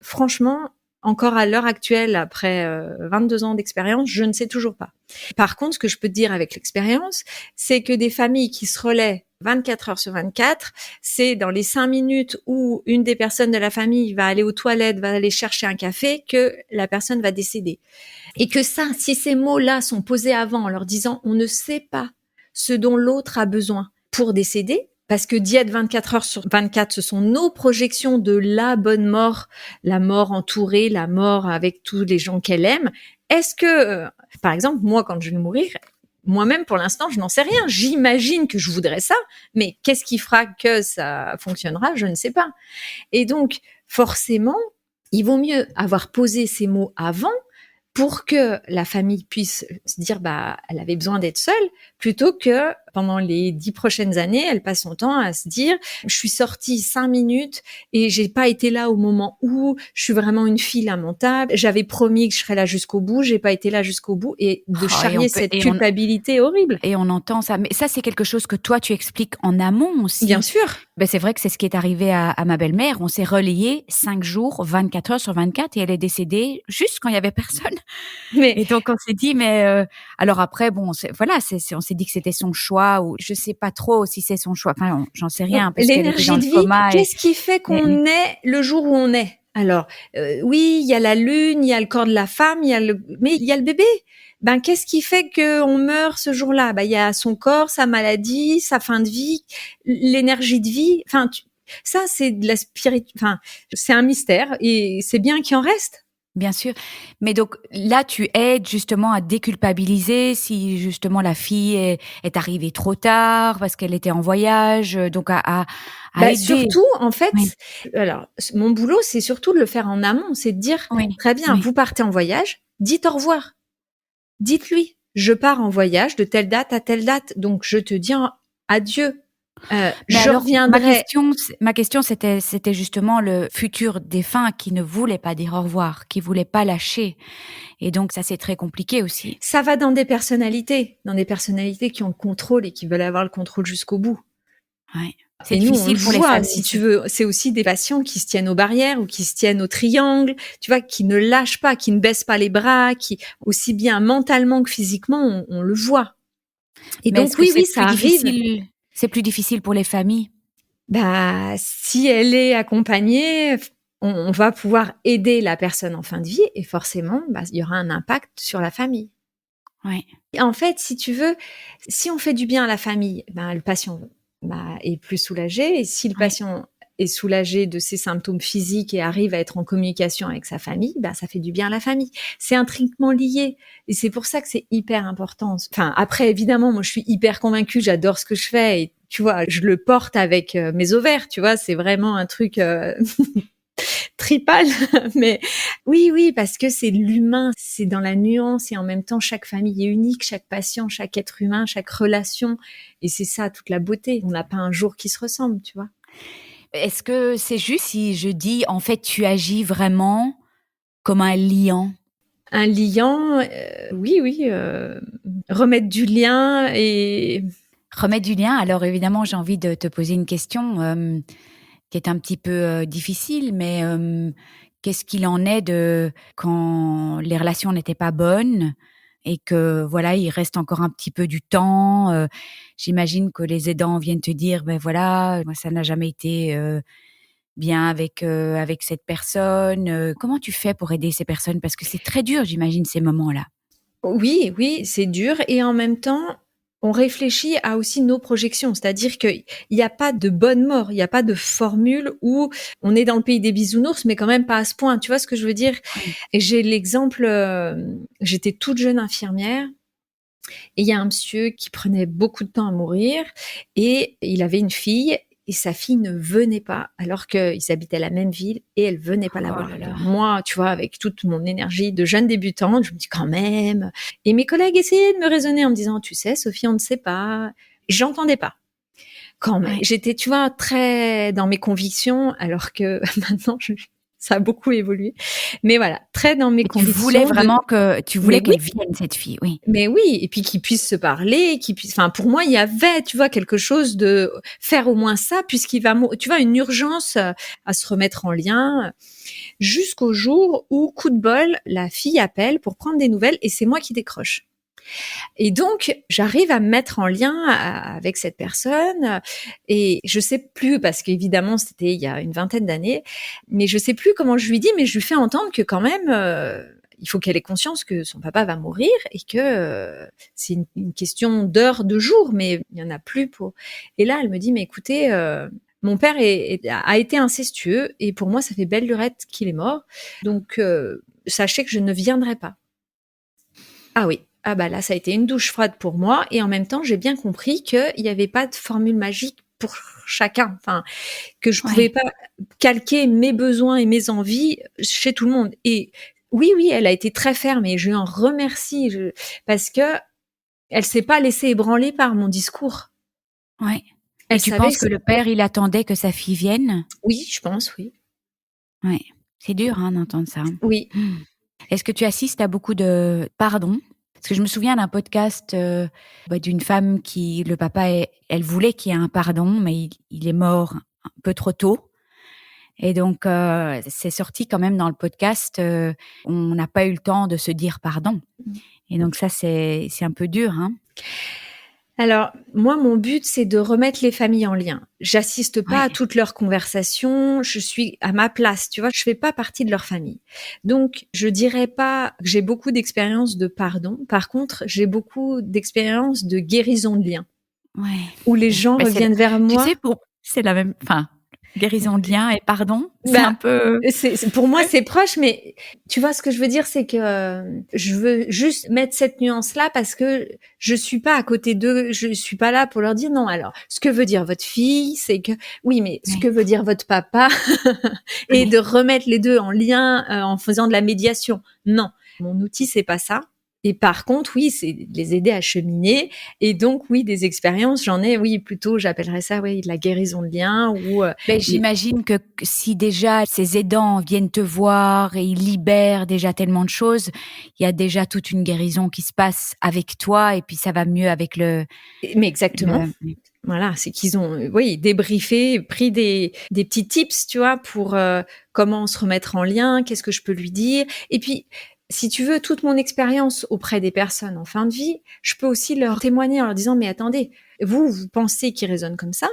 Franchement, encore à l'heure actuelle, après 22 ans d'expérience, je ne sais toujours pas. Par contre, ce que je peux te dire avec l'expérience, c'est que des familles qui se relaient 24 heures sur 24, c'est dans les 5 minutes où une des personnes de la famille va aller aux toilettes, va aller chercher un café, que la personne va décéder. Et que ça, si ces mots-là sont posés avant en leur disant « on ne sait pas ce dont l'autre a besoin », pour décéder, parce que d'y être 24 heures sur 24, ce sont nos projections de la bonne mort, la mort entourée, la mort avec tous les gens qu'elle aime. Est-ce que, par exemple, moi, quand je vais mourir, moi-même, pour l'instant, je n'en sais rien. J'imagine que je voudrais ça, mais qu'est-ce qui fera que ça fonctionnera? Je ne sais pas. Et donc, forcément, il vaut mieux avoir posé ces mots avant pour que la famille puisse se dire, elle avait besoin d'être seule, plutôt que pendant les 10 prochaines années, elle passe son temps à se dire, je suis sortie 5 minutes et j'ai pas été là au moment où je suis vraiment une fille lamentable. J'avais promis que je serais là jusqu'au bout, j'ai pas été là jusqu'au bout, et de charrier cette culpabilité horrible. Et on entend ça. Mais ça, c'est quelque chose que toi, tu expliques en amont aussi. Bien sûr. C'est vrai que c'est ce qui est arrivé à ma belle-mère. On s'est relayé 5 jours, 24 heures sur 24, et elle est décédée juste quand il y avait personne. Et donc, on s'est dit, alors après, bon, on s'est dit que c'était son choix, ou je sais pas trop si c'est son choix. Enfin, j'en sais rien. Parce l'énergie de vie, qu'est-ce qui fait qu'on est le jour où on est? Alors, oui, il y a la lune, il y a le corps de la femme, mais il y a le bébé. Qu'est-ce qui fait qu'on meurt ce jour-là? Il y a son corps, sa maladie, sa fin de vie, l'énergie de vie. Enfin, ça, c'est de la c'est un mystère, et c'est bien qu'il en reste. Bien sûr. Mais donc là, tu aides justement à déculpabiliser si justement la fille est arrivée trop tard parce qu'elle était en voyage, donc à aider. Surtout, en fait, alors mon boulot, c'est surtout de le faire en amont, c'est de dire, très bien, vous partez en voyage, dites au revoir. Dites-lui, je pars en voyage de telle date à telle date, donc je te dis adieu. Je reviendrai. Ma question, c'était justement le futur défunt qui ne voulait pas dire au revoir, qui voulait pas lâcher. Et donc, ça, c'est très compliqué aussi. Ça va dans des personnalités qui ont le contrôle et qui veulent avoir le contrôle jusqu'au bout. Ouais. C'est difficile pour les familles. Si tu veux, c'est aussi des patients qui se tiennent aux barrières ou qui se tiennent au triangle, tu vois, qui ne lâchent pas, qui ne baissent pas les bras, qui, aussi bien mentalement que physiquement, on le voit. Et donc, oui, ça arrive. C'est plus difficile pour les familles. Si elle est accompagnée, on va pouvoir aider la personne en fin de vie, et forcément, il y aura un impact sur la famille. Ouais. En fait, si tu veux, si on fait du bien à la famille, le patient est plus soulagé, et si le patient est soulagé de ses symptômes physiques et arrive à être en communication avec sa famille, ça fait du bien à la famille. C'est intrinsèquement lié, et c'est pour ça que c'est hyper important. Enfin, après, évidemment, moi, je suis hyper convaincue, j'adore ce que je fais, et tu vois, je le porte avec mes ovaires, tu vois, c'est vraiment un truc tripal, mais oui, parce que c'est l'humain, c'est dans la nuance, et en même temps, chaque famille est unique, chaque patient, chaque être humain, chaque relation, et c'est ça toute la beauté. On n'a pas un jour qui se ressemble, tu vois. Est-ce que c'est juste si je dis, en fait, tu agis vraiment comme un liant? Un liant, oui, remettre du lien et... Remettre du lien. Alors évidemment, j'ai envie de te poser une question qui est un petit peu difficile, mais qu'est-ce qu'il en est de quand les relations n'étaient pas bonnes et que voilà, il reste encore un petit peu du temps. J'imagine que les aidants viennent te dire, voilà, moi ça n'a jamais été bien avec cette personne. Comment tu fais pour aider ces personnes? Parce que c'est très dur, j'imagine, ces moments-là. Oui, c'est dur, et en même temps, on réfléchit à aussi nos projections, c'est-à-dire qu'il n'y a pas de bonne mort, il n'y a pas de formule où on est dans le pays des bisounours, mais quand même pas à ce point, tu vois ce que je veux dire? Et j'ai l'exemple, j'étais toute jeune infirmière, et il y a un monsieur qui prenait beaucoup de temps à mourir, et il avait une fille, et sa fille ne venait pas, alors qu'ils habitaient la même ville, et elle venait pas la voir. Moi, tu vois, avec toute mon énergie de jeune débutante, je me dis quand même. Et mes collègues essayaient de me raisonner en me disant, tu sais, Sophie, on ne sait pas. J'entendais pas. Quand même. J'étais, tu vois, très dans mes convictions, alors que maintenant, ça a beaucoup évolué. Mais voilà, très dans mes convictions. Tu voulais vraiment qu'elle vienne, cette fille, oui. Mais oui, et puis qu'ils puissent se parler, pour moi, il y avait, tu vois, quelque chose de faire au moins ça, puisqu'il va, tu vois, une urgence à se remettre en lien, jusqu'au jour où, coup de bol, la fille appelle pour prendre des nouvelles, et c'est moi qui décroche. Et donc, j'arrive à me mettre en lien avec cette personne, et je sais plus, parce qu'évidemment, c'était il y a une vingtaine d'années, mais je sais plus comment je lui dis, mais je lui fais entendre que quand même, il faut qu'elle ait conscience que son papa va mourir et que c'est une question d'heures, de jours, mais il y en a plus pour. Et là, elle me dit, mais écoutez, mon père a été incestueux et pour moi, ça fait belle lurette qu'il est mort. Donc, sachez que je ne viendrai pas. Ah oui. Ah bah là, ça a été une douche froide pour moi. Et en même temps, j'ai bien compris qu'il n'y avait pas de formule magique pour chacun. Enfin, que je pouvais pas calquer mes besoins et mes envies chez tout le monde. Et oui, elle a été très ferme et je lui en remercie parce que elle s'est pas laissée ébranler par mon discours. Ouais. Et tu penses que le père, il attendait que sa fille vienne? Oui, je pense, oui. Ouais. C'est dur, d'entendre ça. Oui. Est-ce que tu assistes à beaucoup de pardon? Parce que je me souviens d'un podcast d'une femme qui, le papa, elle voulait qu'il y ait un pardon, mais il est mort un peu trop tôt. Et donc, c'est sorti quand même dans le podcast, on n'a pas eu le temps de se dire pardon. Et donc ça, c'est un peu dur, Alors, moi, mon but, c'est de remettre les familles en lien. J'assiste pas à toutes leurs conversations, je suis à ma place, tu vois, je fais pas partie de leur famille. Donc, je dirais pas que j'ai beaucoup d'expérience de pardon. Par contre, j'ai beaucoup d'expérience de guérison de liens. Ouais. Où les gens reviennent vers moi. Tu sais, c'est la même, guérison de lien et pardon, c'est un peu. Pour moi, c'est proche, mais tu vois ce que je veux dire, c'est que je veux juste mettre cette nuance-là parce que je suis pas à côté d'eux, je suis pas là pour leur dire non. Alors, ce que veut dire votre fille, c'est que oui, mais ce que veut dire votre papa, et de remettre les deux en lien en faisant de la médiation. Non, mon outil, c'est pas ça. Et par contre, oui, c'est les aider à cheminer. Et donc, oui, des expériences, j'en ai, oui, plutôt, j'appellerais ça, oui, de la guérison de liens. Ou j'imagine que si déjà ces aidants viennent te voir et ils libèrent déjà tellement de choses, il y a déjà toute une guérison qui se passe avec toi et puis ça va mieux avec le. Mais exactement. Voilà, c'est qu'ils ont, débriefé, pris des petits tips, tu vois, pour comment se remettre en lien, qu'est-ce que je peux lui dire. Et puis, si tu veux, toute mon expérience auprès des personnes en fin de vie, je peux aussi leur témoigner en leur disant, mais attendez, vous pensez qu'ils raisonnent comme ça,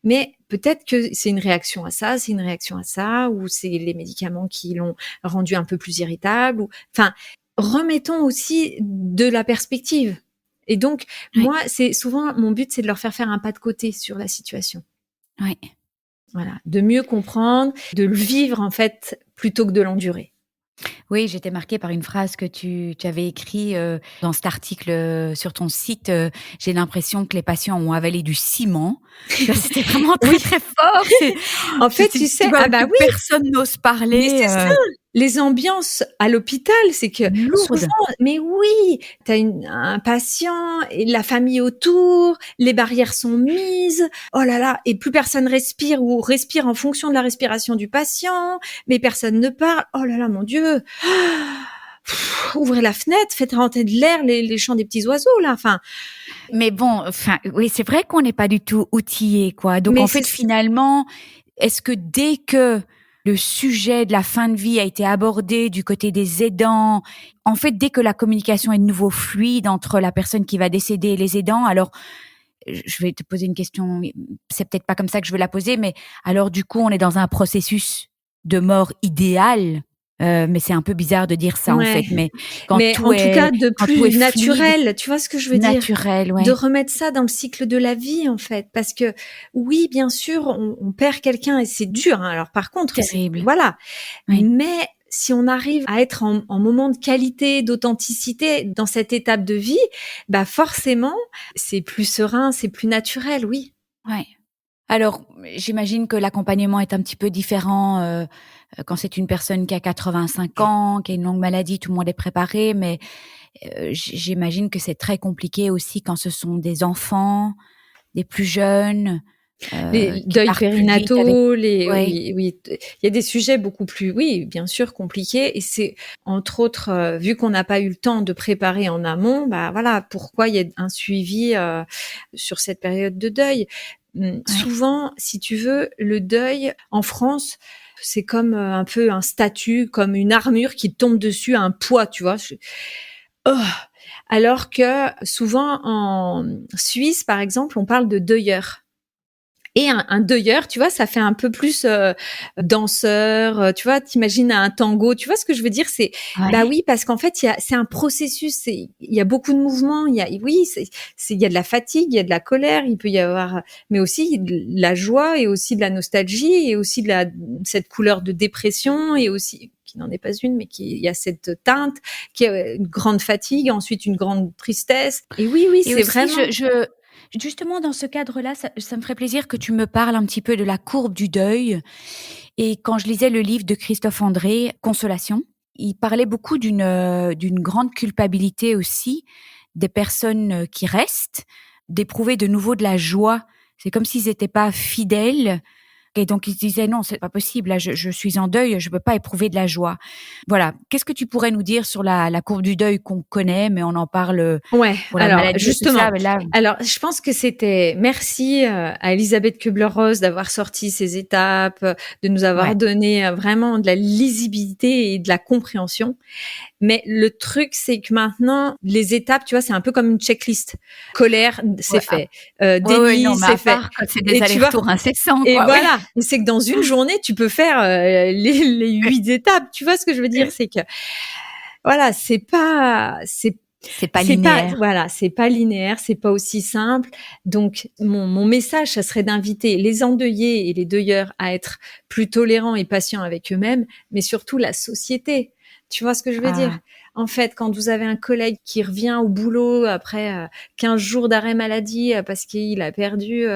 mais peut-être que c'est une réaction à ça, c'est une réaction à ça, ou c'est les médicaments qui l'ont rendu un peu plus irritable. Enfin, remettons aussi de la perspective. Et donc, moi, c'est souvent, mon but, c'est de leur faire un pas de côté sur la situation. Oui. Voilà. De mieux comprendre, de le vivre, en fait, plutôt que de l'endurer. Oui, j'étais marquée par une phrase que tu avais écrite dans cet article sur ton site. J'ai l'impression que les patients ont avalé du ciment. C'était vraiment très, très fort. En fait, tu sais, personne n'ose parler. Mais c'est ça. Les ambiances à l'hôpital, c'est que souvent, mais oui, t'as un patient et la famille autour, les barrières sont mises, oh là là, et plus personne respire ou respire en fonction de la respiration du patient, mais personne ne parle, oh là là, mon Dieu, ouvrez la fenêtre, faites rentrer de l'air, les chants des petits oiseaux, là, enfin. Mais bon, oui, c'est vrai qu'on n'est pas du tout outillé, quoi. Donc, en fait, finalement, est-ce que dès que le sujet de la fin de vie a été abordé du côté des aidants, en fait, dès que la communication est de nouveau fluide entre la personne qui va décéder et les aidants, alors, je vais te poser une question, c'est peut-être pas comme ça que je veux la poser, mais alors, du coup, on est dans un processus de mort idéale. Mais c'est un peu bizarre de dire ça en fait. Mais en tout cas de plus naturel, tu vois ce que je veux dire? Naturel, ouais. De remettre ça dans le cycle de la vie en fait, parce que oui, bien sûr, on perd quelqu'un et c'est dur. Alors par contre, terrible. Voilà. Oui. Mais si on arrive à être en moment de qualité, d'authenticité dans cette étape de vie, bah forcément, c'est plus serein, c'est plus naturel, oui. Ouais. Alors, j'imagine que l'accompagnement est un petit peu différent quand c'est une personne qui a 85 ans, qui a une longue maladie, tout le monde est préparé, mais j'imagine que c'est très compliqué aussi quand ce sont des enfants, des plus jeunes. Les deuils périnataux, oui, il y a des sujets beaucoup plus, oui, bien sûr, compliqués. Et c'est, entre autres, vu qu'on n'a pas eu le temps de préparer en amont, bah voilà, pourquoi il y a un suivi sur cette période de deuil. Souvent, si tu veux, le deuil en France, c'est comme un peu un statut, comme une armure qui tombe dessus, un poids, tu vois. Alors que souvent en Suisse, par exemple, on parle de deuilleur. Et un deuilleur, tu vois, ça fait un peu plus danseur. Tu vois, t'imagines un tango. Tu vois ce que je veux dire? Bah Ouais. oui, parce qu'en fait, c'est un processus. Il y a beaucoup de mouvements. Oui, il y a de la fatigue, il y a de la colère. Il peut y avoir, mais aussi de la joie et aussi de la nostalgie et aussi cette couleur de dépression et aussi qui n'en est pas une, mais il y a cette teinte, qui est une grande fatigue, ensuite une grande tristesse. Et oui, Et c'est aussi, vraiment. justement, dans ce cadre-là, ça me ferait plaisir que tu me parles un petit peu de la courbe du deuil. Et quand je lisais le livre de Christophe André, Consolation, il parlait beaucoup d'une grande culpabilité aussi des personnes qui restent, d'éprouver de nouveau de la joie. C'est comme s'ils n'étaient pas fidèles. Et donc, ils se disaient, non, c'est pas possible, là, je suis en deuil, je peux pas éprouver de la joie. Voilà. Qu'est-ce que tu pourrais nous dire sur la courbe du deuil qu'on connaît, mais on en parle Ouais, pour la alors maladie et tout ça, justement, mais là, je pense que c'était merci à Elisabeth Kubler-Ross d'avoir sorti ces étapes, de nous avoir ouais. donné vraiment de la lisibilité et de la compréhension. Mais le truc, c'est que maintenant, les étapes, tu vois, c'est un peu comme une checklist. Colère, c'est Ouais, fait. ouais, non, Déni, mais c'est à fait. part quand c'est des Et tu vois, allers-retours incessants, et quoi, ouais. voilà. Et c'est que dans une journée, tu peux faire les 8 étapes. Tu vois ce que je veux dire? C'est que voilà, C'est pas linéaire. c'est pas linéaire, c'est pas aussi simple. Donc, mon message, ça serait d'inviter les endeuillés et les deuilleurs à être plus tolérants et patients avec eux-mêmes, mais surtout la société. Tu vois ce que je veux dire? Ah, En fait, quand vous avez un collègue qui revient au boulot après 15 jours d'arrêt maladie parce qu'il a perdu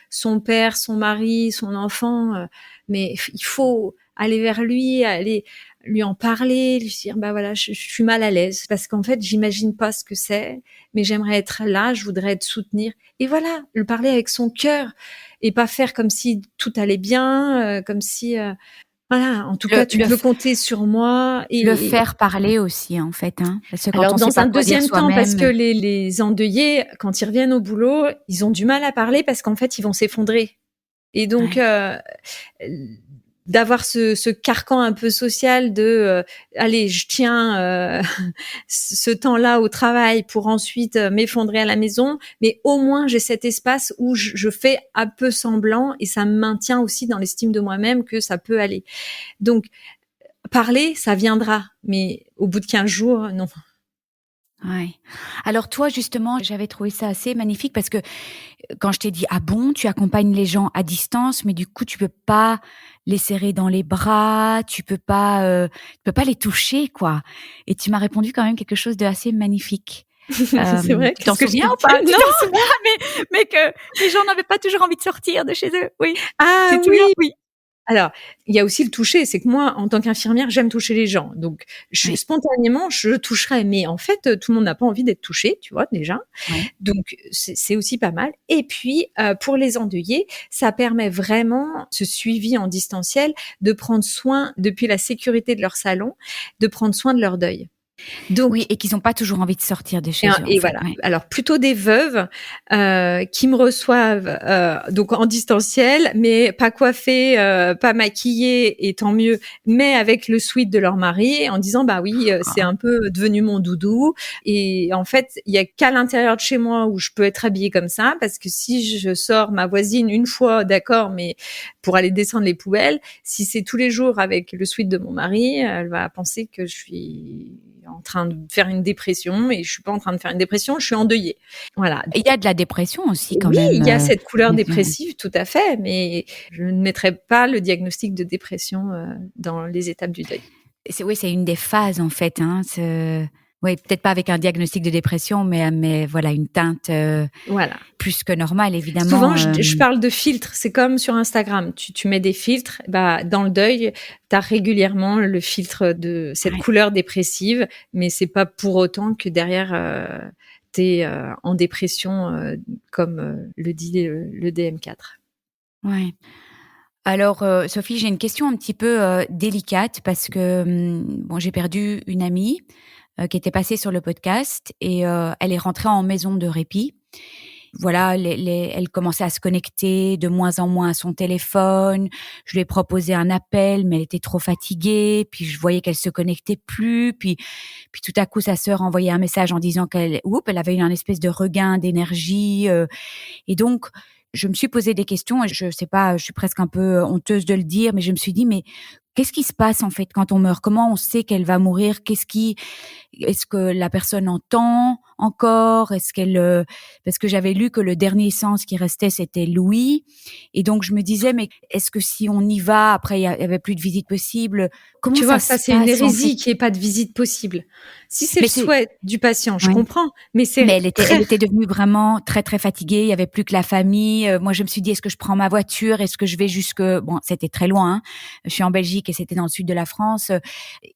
son père, son mari, son enfant, mais il faut aller vers lui, aller lui en parler, lui dire bah voilà, je suis mal à l'aise parce qu'en fait, j'imagine pas ce que c'est, mais j'aimerais être là, je voudrais te soutenir. Et voilà, le parler avec son cœur et pas faire comme si tout allait bien, comme si voilà, en tout le cas, tu le peux f compter sur moi le et faire parler aussi, en fait, hein, parce que quand alors on sait dans pas un quoi dire deuxième temps, parce que soi-même, les endeuillés, quand ils reviennent au boulot, ils ont du mal à parler parce qu'en fait, ils vont s'effondrer. Et donc, ouais. d'avoir ce carcan un peu social de allez, je tiens ce temps-là au travail pour ensuite m'effondrer à la maison, mais au moins j'ai cet espace où je fais un peu semblant et ça me maintient aussi dans l'estime de moi-même que ça peut aller. Donc parler, ça viendra, mais au bout de 15 jours, non. Ouais. Alors toi, justement, j'avais trouvé ça assez magnifique parce que quand je t'ai dit: «Ah bon, tu accompagnes les gens à distance, mais du coup, tu peux pas les serrer dans les bras, tu peux pas les toucher, quoi», et tu m'as répondu quand même quelque chose d'assez magnifique. C'est vrai, Tu t'en qu'est-ce que je souviens t'ai ou dit? pas? Tu Non. t'en souviens? Mais que les gens n'avaient pas toujours envie de sortir de chez eux. Oui. Ah Tu te souviens? oui! Oui. Alors, il y a aussi le toucher, c'est que moi, en tant qu'infirmière, j'aime toucher les gens. Donc, Oui. spontanément, je toucherais. Mais en fait, tout le monde n'a pas envie d'être touché, tu vois, déjà. Ouais. Donc, c'est aussi pas mal. Et puis, pour les endeuillés, ça permet vraiment, ce suivi en distanciel, de prendre soin, depuis la sécurité de leur salon, de prendre soin de leur deuil. Donc, Oui, et qu'ils ont pas toujours envie de sortir de chez eux, en et fait, voilà. ouais. Alors plutôt des veuves qui me reçoivent donc en distanciel, mais pas coiffées, pas maquillées et tant mieux, mais avec le sweat de leur mari en disant bah oui, c'est un peu devenu mon doudou et en fait, il y a qu'à l'intérieur de chez moi où je peux être habillée comme ça parce que si je sors ma voisine une fois, d'accord, mais pour aller descendre les poubelles, si c'est tous les jours avec le sweat de mon mari, elle va penser que je suis en train de faire une dépression et je suis pas en train de faire une dépression, je suis endeuillée. Voilà. Il y a de la dépression aussi quand Oui, même, il y a cette couleur ouais. dépressive, tout à fait, mais je ne mettrai pas le diagnostic de dépression dans les étapes du deuil. C'est une des phases en fait, hein, oui, peut-être pas avec un diagnostic de dépression, mais voilà une teinte, Voilà. plus que normale Souvent, évidemment, je parle de filtres. C'est comme sur Instagram. Tu mets des filtres. Bah, dans le deuil, tu as régulièrement le filtre de cette ouais, couleur dépressive, mais c'est pas pour autant que derrière, tu es en dépression, comme le dit le DM4. ouais. Alors, Sophie, j'ai une question un petit peu, délicate parce que, bon, j'ai perdu une amie, qui était passée sur le podcast et elle est rentrée en maison de répit. Voilà, elle commençait à se connecter de moins en moins à son téléphone. Je lui ai proposé un appel, mais elle était trop fatiguée. Puis je voyais qu'elle se connectait plus. Puis tout à coup, sa sœur envoyait un message en disant elle avait eu un espèce de regain d'énergie. Et donc, je me suis posé des questions et je sais pas, je suis presque un peu honteuse de le dire, mais je me suis dit, mais qu'est-ce qui se passe en fait quand on meurt? Comment on sait qu'elle va mourir? Est-ce que la personne entend encore? Est-ce qu'elle, parce que j'avais lu que le dernier sens qui restait c'était Louis, et donc je me disais, mais est-ce que si on y va, après il y avait plus de visite possible? Comment Tu ça vois, ça, se c'est une passe en fait? hérésie qu'il y ait pas de visite possible. Si c'est le Mais c'est souhait du patient, je ouais. comprends, mais Mais c'est elle très était devenue vraiment très, très fatiguée. Il y avait plus que la famille. Moi, je me suis dit, est-ce que je prends ma voiture? Est-ce que je vais jusque... Bon, c'était très loin, hein. Je suis en Belgique et c'était dans le sud de la France.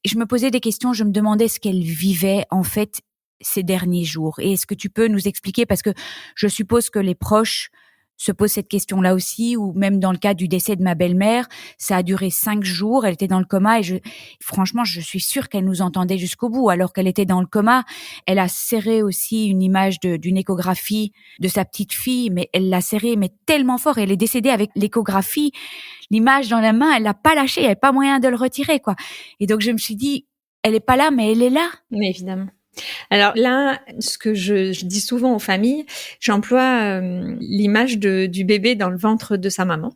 Je me posais des questions. Je me demandais ce qu'elle vivait, en fait, ces derniers jours. Et est-ce que tu peux nous expliquer? Parce que je suppose que les proches se posent cette question-là aussi, ou même dans le cas du décès de ma belle-mère, ça a duré 5 jours. Elle était dans le coma et franchement, je suis sûre qu'elle nous entendait jusqu'au bout, alors qu'elle était dans le coma. Elle a serré aussi une image d'une échographie de sa petite fille, mais elle l'a serrée mais tellement fort. Elle est décédée avec l'échographie, l'image dans la main. Elle l'a pas lâchée. Il n'y avait pas moyen de le retirer, quoi. Et donc je me suis dit, elle est pas là, mais elle est là. mais évidemment. Alors là, ce que je dis souvent aux familles, j'emploie l'image du bébé dans le ventre de sa maman.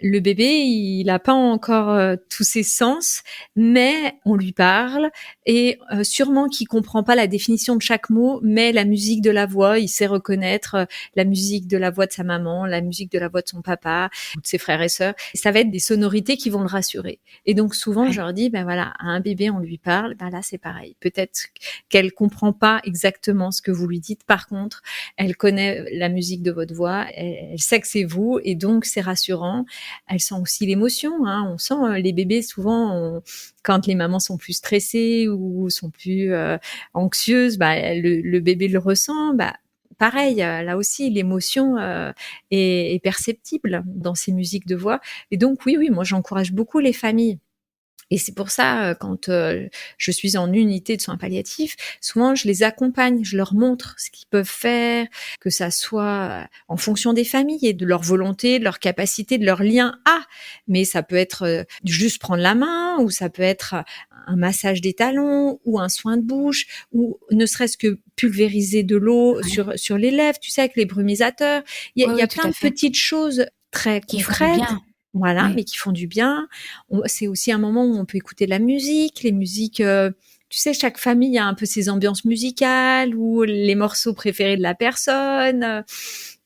Le bébé, il n'a pas encore tous ses sens, mais on lui parle et sûrement qu'il comprend pas la définition de chaque mot, mais la musique de la voix, il sait reconnaître la musique de la voix de sa maman, la musique de la voix de son papa ou de ses frères et sœurs. Ça va être des sonorités qui vont le rassurer. Et donc souvent, je Ouais. leur dis, ben voilà, à un bébé, on lui parle, ben là c'est pareil. Peut-être qu'elle comprend pas exactement ce que vous lui dites. Par contre, elle connaît la musique de votre voix, elle sait que c'est vous et donc c'est rassurant. Elle sent aussi l'émotion, hein. On sent les bébés souvent, quand les mamans sont plus stressées ou sont plus anxieuses, bah, le bébé le ressent. Bah, pareil, là aussi, l'émotion est perceptible dans ces musiques de voix. Et donc oui, moi j'encourage beaucoup les familles. Et c'est pour ça, quand je suis en unité de soins palliatifs, souvent je les accompagne, je leur montre ce qu'ils peuvent faire, que ça soit en fonction des familles et de leur volonté, de leur capacité, de leur lien à. Mais ça peut être juste prendre la main, ou ça peut être un massage des talons, ou un soin de bouche, ou ne serait-ce que pulvériser de l'eau Ouais. sur les lèvres, tu sais, avec les brumisateurs. Il y a Tout plein à de fait. petites choses très Qui font du concrètes. bien. Voilà, Oui. mais qui font du bien. C'est aussi un moment où on peut écouter de la musique, les musiques. Tu sais, chaque famille a un peu ses ambiances musicales ou les morceaux préférés de la personne.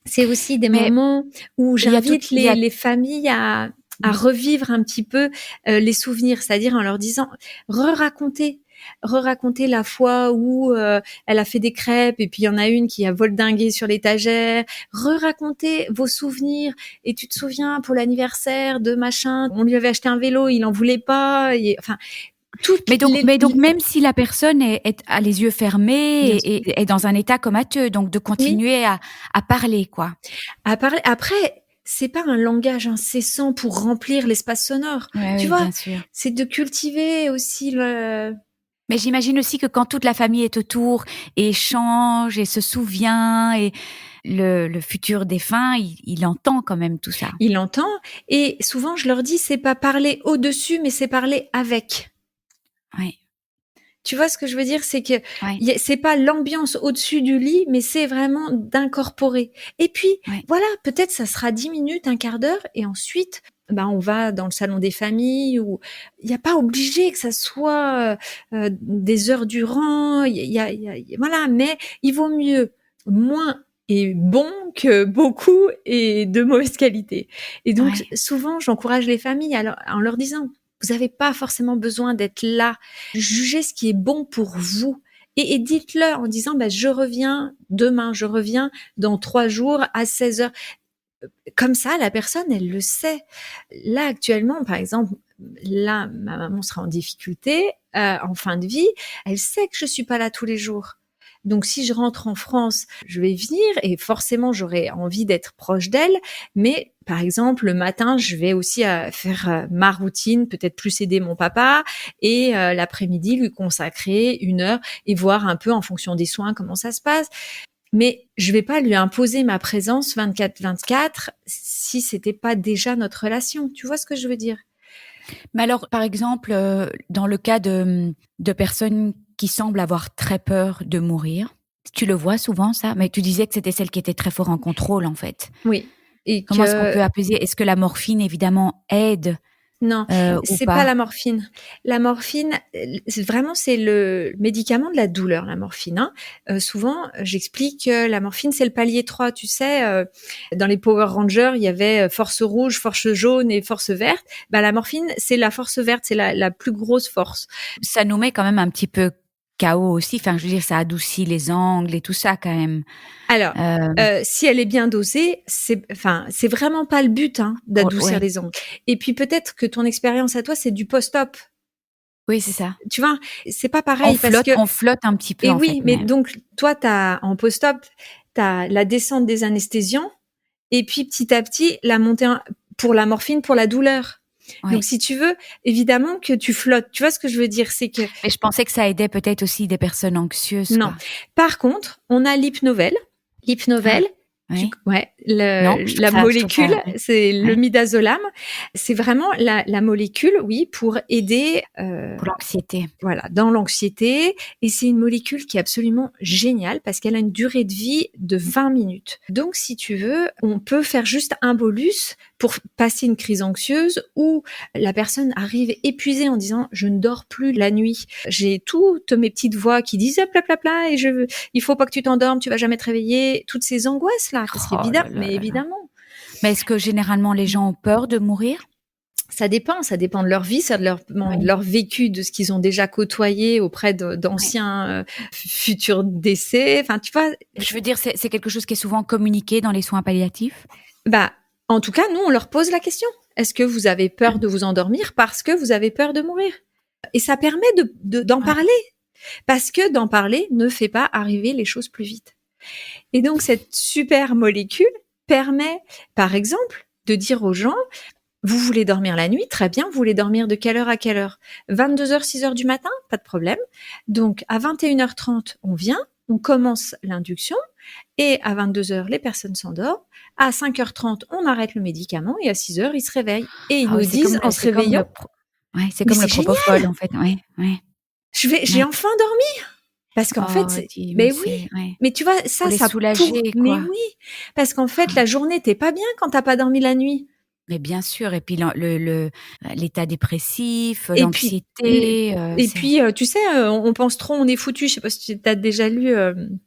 C'est aussi des Mais moments où il y a tout, j'invite il y a, les familles à oui. revivre un petit peu les souvenirs, c'est-à-dire en leur disant re-raconter re-raconter la fois où elle a fait des crêpes et puis il y en a une qui a voldingué sur l'étagère, re-raconter vos souvenirs. Et tu te souviens, pour l'anniversaire de machin, on lui avait acheté un vélo, il en voulait pas, enfin toutes Mais donc même si la personne a les yeux fermés bien sûr. et est dans un état comateux, donc de Oui, continuer à parler, quoi. à parler. Après, c'est pas un langage incessant pour remplir l'espace sonore. Ouais, Tu oui, vois, bien sûr. c'est de cultiver aussi le. Mais j'imagine aussi que quand toute la famille est autour et échange et se souvient, et le futur défunt, il entend quand même tout ça. Il entend. Et souvent, je leur dis, c'est pas parler au-dessus, mais c'est parler avec. Ouais, Tu vois ce que je veux dire? C'est que ouais, c'est pas l'ambiance au-dessus du lit, mais c'est vraiment d'incorporer. Et puis, ouais. voilà, peut-être ça sera 10 minutes, un quart d'heure, et ensuite, bah, on va dans le salon des familles, ou il n'y a pas obligé que ça soit des heures durant. Voilà, mais il vaut mieux moins et bon que beaucoup et de mauvaise qualité. Et donc, Ouais. souvent, j'encourage les familles en leur disant, vous n'avez pas forcément besoin d'être là. Jugez ce qui est bon pour vous. Et dites-le en disant, bah, je reviens demain, je reviens dans 3 jours à 16 heures. Comme ça, la personne, elle le sait. Là, actuellement, par exemple, là, ma maman sera en difficulté, en fin de vie. Elle sait que je suis pas là tous les jours. Donc, si je rentre en France, je vais venir et forcément, j'aurai envie d'être proche d'elle. Mais, par exemple, le matin, je vais aussi faire ma routine, peut-être plus aider mon papa, et l'après-midi, lui consacrer 1 heure et voir un peu en fonction des soins comment ça se passe. Mais je vais pas lui imposer ma présence 24/24 si c'était pas déjà notre relation. Tu vois ce que je veux dire? Mais alors, par exemple, dans le cas de personnes qui semblent avoir très peur de mourir, tu le vois souvent ça? Mais tu disais que c'était celle qui était très fort en contrôle, en fait. Oui. et Comment est-ce qu'on que peut apaiser? Est-ce que la morphine, évidemment, aide non, ou c'est pas pas? la morphine. La morphine, c'est le médicament de la douleur, la morphine, hein. Souvent, j'explique que la morphine, c'est le palier 3. Tu sais, dans les Power Rangers, il y avait force rouge, force jaune et force verte. Bah, la morphine, c'est la force verte, c'est la plus grosse force. Ça nous met quand même un petit peu KO aussi. Enfin, je veux dire, ça adoucit les angles et tout ça quand même. Alors, Euh, si elle est bien dosée, c'est vraiment pas le but, hein, d'adoucir ouais. les ongles. Et puis peut-être que ton expérience à toi, c'est du post-op. Oui, c'est ça. Tu vois, c'est pas pareil parce que On flotte un petit peu et en fait, oui, mais mais donc toi, en post-op, t'as la descente des anesthésiants et puis petit à petit la montée pour la morphine pour la douleur. Donc ouais. si tu veux, évidemment que tu flottes. Tu vois ce que je veux dire, c'est que Mais je pensais que ça aidait peut-être aussi des personnes anxieuses, non. quoi. Par contre, on a l'hypnovel. Ah, L'hypnovel, oui. ouais, Non, je la trouve ça, molécule, ouais. c'est le Ouais. midazolam. C'est vraiment la molécule, oui, pour aider Pour l'anxiété. voilà, dans l'anxiété. Et c'est une molécule qui est absolument géniale parce qu'elle a une durée de vie de 20 minutes. Donc, si tu veux, on peut faire juste un bolus pour passer une crise anxieuse où la personne arrive épuisée en disant je ne dors plus la nuit. J'ai toutes mes petites voix qui disent pla pla pla et il faut pas que tu t'endormes, tu vas jamais te réveiller. Toutes ces angoisses là, parce Oh là qu'évidemment, là mais là là. évidemment. Mais est-ce que généralement les gens ont peur de mourir? Ça dépend de leur vie, ça de Oui. leur vécu, de ce qu'ils ont déjà côtoyé auprès Ouais. d'anciens futurs décès. Enfin, tu vois, Je veux dire, c'est quelque chose qui est souvent communiqué dans les soins palliatifs. bah, en tout cas, nous, on leur pose la question. Est-ce que vous avez peur de vous endormir parce que vous avez peur de mourir? Et ça permet d'en Ouais. parler. Parce que d'en parler ne fait pas arriver les choses plus vite. Et donc, cette super molécule permet, par exemple, de dire aux gens, vous voulez dormir la nuit? Très bien. Vous voulez dormir de quelle heure à quelle heure? 22h, 6h du matin? Pas de problème. Donc, à 21h30, on vient, on commence l'induction et à 22h, les personnes s'endorment. À 5h30, on arrête le médicament et à 6h, ils se réveillent. Et ils Ah nous oui, disent en se c'est comme réveillant, ouais, c'est mais comme le c'est propofol génial! en fait. Ouais, ouais, J'ai ouais. enfin dormi! Parce qu'en fait, Oh, dis, mais mais oui. c'est, ouais. Mais tu vois, Pour les soulager, mais quoi. oui. Parce qu'en fait, la journée, t'es pas bien quand t'as pas dormi la nuit. Mais bien sûr, et puis l'état dépressif, Et puis, les- l'anxiété, et c'est puis, tu sais, on pense trop, on est foutu. Je sais pas si tu as déjà lu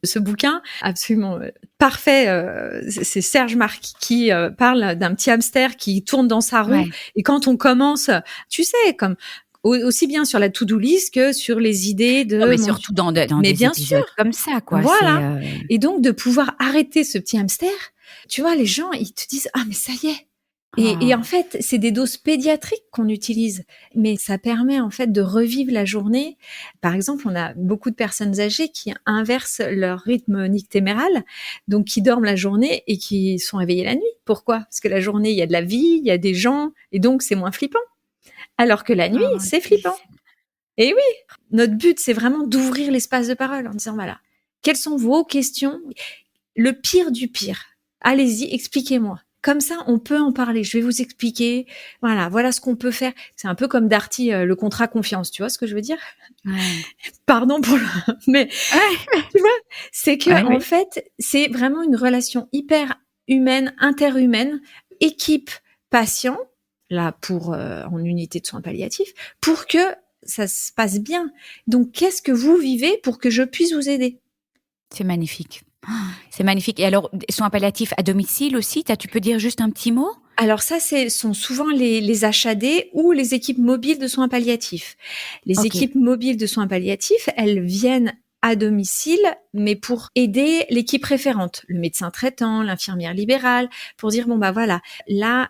ce bouquin, absolument parfait. C'est Serge Marquis qui parle d'un petit hamster qui tourne dans sa roue. ouais. Et quand on commence, tu sais, comme aussi bien sur la to-do list que sur les idées Non, de mais mon. surtout dans Mais des bien sûr, épisodes comme ça, quoi. C'est voilà. Et donc de pouvoir arrêter ce petit hamster, tu vois, les gens ils te disent ah mais ça y est. Et en oh, fait, c'est des doses pédiatriques qu'on utilise, mais ça permet en fait de revivre la journée. Par exemple, on a beaucoup de personnes âgées qui inversent leur rythme nictéméral, donc qui dorment la journée et qui sont réveillées la nuit. Pourquoi? Parce que la journée, il y a de la vie, il y a des gens, et donc c'est moins flippant. Alors que la nuit, oh, c'est dis, flippant. Et oui, notre but, c'est vraiment d'ouvrir l'espace de parole en disant, voilà, quelles sont vos questions? Le pire du pire. Allez-y, expliquez-moi. Comme ça, on peut en parler. Je vais vous expliquer. Voilà ce qu'on peut faire. C'est un peu comme Darty, le contrat confiance. Tu vois ce que je veux dire? ouais. Pardon pour le, mais Ouais, tu vois, c'est que ouais, en oui. fait, c'est vraiment une relation hyper humaine, interhumaine, équipe patient, là pour en unité de soins palliatifs, pour que ça se passe bien. Donc, qu'est-ce que vous vivez pour que je puisse vous aider? C'est magnifique. C'est magnifique. Et alors, soins palliatifs à domicile aussi, tu peux dire juste un petit mot? Alors ça, sont souvent les HAD ou les équipes mobiles de soins palliatifs. Les Ok. équipes mobiles de soins palliatifs, elles viennent à domicile, mais pour aider l'équipe référente, le médecin traitant, l'infirmière libérale, pour dire, bon, bah voilà, là,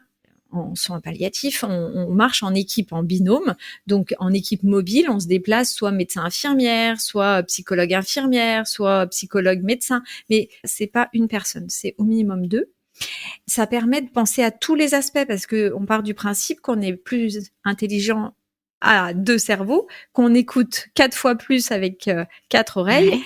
en soins palliatifs, on marche en équipe, en binôme. Donc, en équipe mobile, on se déplace soit médecin-infirmière, soit psychologue-infirmière, soit psychologue-médecin. Mais c'est pas une personne, c'est au minimum deux. Ça permet de penser à tous les aspects parce que on part du principe qu'on est plus intelligent à deux cerveaux, qu'on écoute 4 fois plus avec 4 oreilles, Ouais.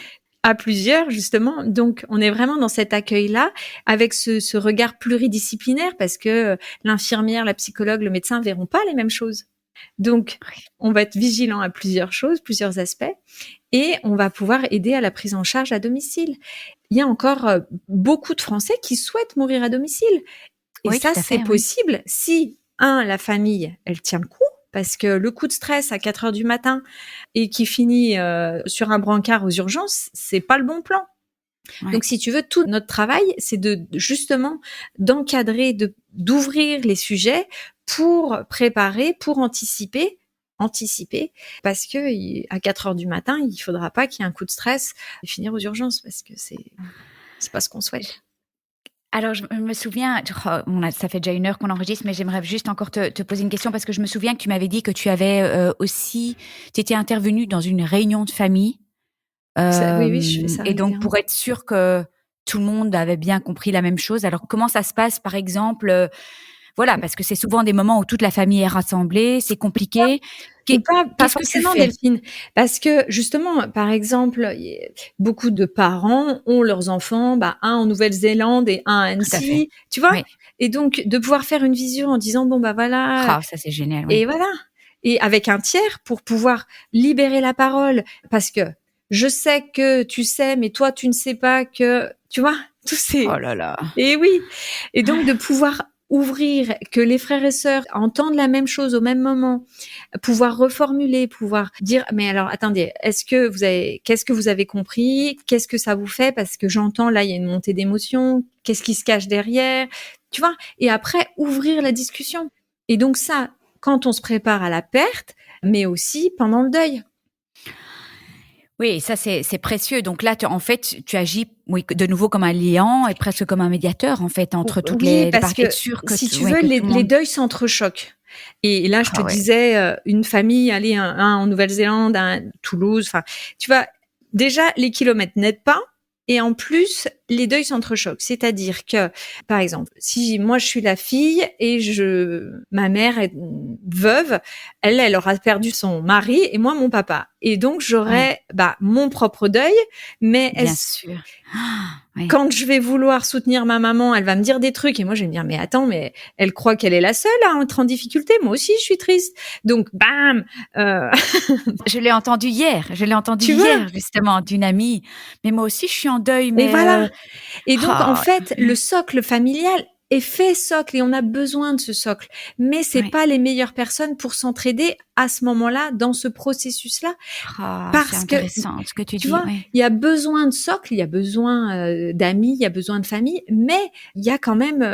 à plusieurs justement. Donc on est vraiment dans cet accueil-là avec ce regard pluridisciplinaire parce que l'infirmière, la psychologue, le médecin verront pas les mêmes choses. Donc on va être vigilant à plusieurs choses, plusieurs aspects et on va pouvoir aider à la prise en charge à domicile. Il y a encore beaucoup de Français qui souhaitent mourir à domicile. Et Oui, tout ça, à c'est fait, oui. possible si, la famille, elle tient le coup, parce que le coup de stress à 4 heures du matin et qui finit sur un brancard aux urgences, c'est pas le bon plan. Ouais. Donc, si tu veux, tout notre travail, c'est justement d'encadrer, d'ouvrir les sujets pour préparer, pour anticiper, parce que à 4 heures du matin, il faudra pas qu'il y ait un coup de stress et finir aux urgences, parce que c'est pas ce qu'on souhaite. Alors, je me souviens, ça fait déjà 1 heure qu'on enregistre, mais j'aimerais juste encore te poser une question parce que je me souviens que tu m'avais dit que tu avais tu étais intervenue dans une réunion de famille. Oui, je fais ça Et donc, régulièrement. pour être sûr que tout le monde avait bien compris la même chose. Alors, comment ça se passe, par exemple, voilà, parce que c'est souvent des moments où toute la famille est rassemblée, c'est compliqué. Et pas Qu'est-ce que tu forcément, fais? Delphine, parce que justement, par exemple, beaucoup de parents ont leurs enfants, un en Nouvelle-Zélande et un à Tout à fait. Annecy, tu vois? Oui. Et donc de pouvoir faire une visio en disant bon voilà, Ah, ça c'est génial, et oui. voilà, et avec un tiers pour pouvoir libérer la parole, parce que je sais que tu sais, mais toi tu ne sais pas que, tu vois, tous Oh ces, là là. et oui, et donc de pouvoir ouvrir, que les frères et sœurs entendent la même chose au même moment, pouvoir reformuler, pouvoir dire mais alors attendez, qu'est-ce que vous avez compris, qu'est-ce que ça vous fait, parce que j'entends là il y a une montée d'émotions, qu'est-ce qui se cache derrière, tu vois, et après ouvrir la discussion. Et donc ça, quand on se prépare à la perte, mais aussi pendant le deuil. Oui, ça c'est précieux. Donc là, en fait, tu agis, oui, de nouveau comme un liant et presque comme un médiateur en fait entre toutes Oui, les parce parties. Être que sûr que si tu ouais, veux, que tout le les monde. deuils s'entrechoquent. Et là, je te Ah ouais. disais, une famille, allez, un en Nouvelle-Zélande, un à Toulouse, enfin, tu vois, déjà, les kilomètres n'aident pas. Et en plus, les deuils s'entrechoquent. C'est-à-dire que, par exemple, si moi je suis la fille et ma mère est veuve, elle aura perdu son mari et moi mon papa. Et donc Ouais, j'aurai, mon propre deuil, mais bien sûr. Ah, ouais. quand je vais vouloir soutenir ma maman, elle va me dire des trucs et moi je vais me dire mais attends, mais elle croit qu'elle est la seule à être en difficulté. Moi aussi je suis triste. Donc bam, euh, Je l'ai entendu hier. Je l'ai entendu tu vois. hier justement d'une amie. Mais moi aussi, je suis en deuil. Et Mais voilà. Et donc en ah, fait le socle familial est fait socle et on a besoin de ce socle. Mais c'est ouais. pas les meilleures personnes pour s'entraider à ce moment-là dans ce processus-là, Ah, c'est parce que intéressant ce que tu tu dis. vois, Ouais. il y a besoin de socle, il y a besoin d'amis, il y a besoin de famille, mais il y a quand même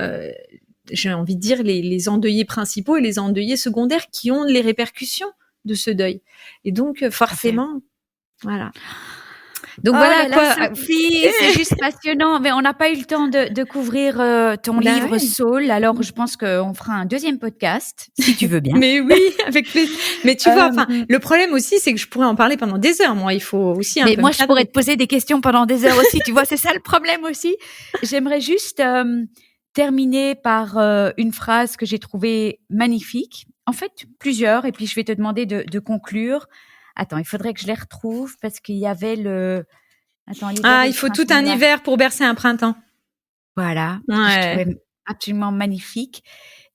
j'ai envie de dire les endeuillés principaux et les endeuillés secondaires qui ont les répercussions de ce deuil. Et donc Tout à fait. forcément, voilà. Donc Oh voilà là là, quoi. Sophie, c'est juste passionnant. Mais on n'a pas eu le temps de couvrir ton Bah livre ouais. Soul. Alors, je pense qu'on fera un deuxième podcast, si tu veux bien. Mais oui, avec plaisir. Mais tu vois, enfin, Euh, le problème aussi, c'est que je pourrais en parler pendant des heures. Moi, il faut aussi un mais peu me moi, je pourrais cadrer. te poser des questions pendant des heures aussi. Tu vois, c'est ça le problème aussi. J'aimerais juste terminer par une phrase que j'ai trouvée magnifique. En fait, plusieurs. Et puis, je vais te demander de conclure. Attends, il faudrait que je les retrouve parce qu'il y avait le... Attends, l'hiver Ah, et il le faut tout printemps un là. hiver pour bercer un printemps. Voilà, que je Ouais. trouvais absolument magnifique.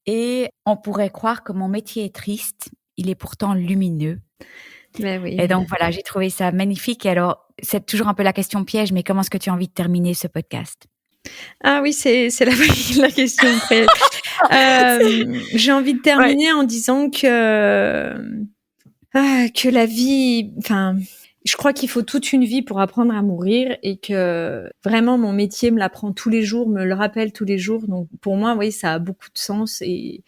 Et on pourrait croire que mon métier est triste, il est pourtant lumineux. Ben Et oui. donc voilà, j'ai trouvé ça magnifique. Et alors, c'est toujours un peu la question piège, mais comment est-ce que tu as envie de terminer ce podcast? Ah oui, c'est la question près. J'ai envie de Ouais. terminer en disant que la vie, enfin, je crois qu'il faut toute une vie pour apprendre à mourir, et que vraiment mon métier me l'apprend tous les jours, me le rappelle tous les jours. Donc pour moi, oui, ça a beaucoup de sens, et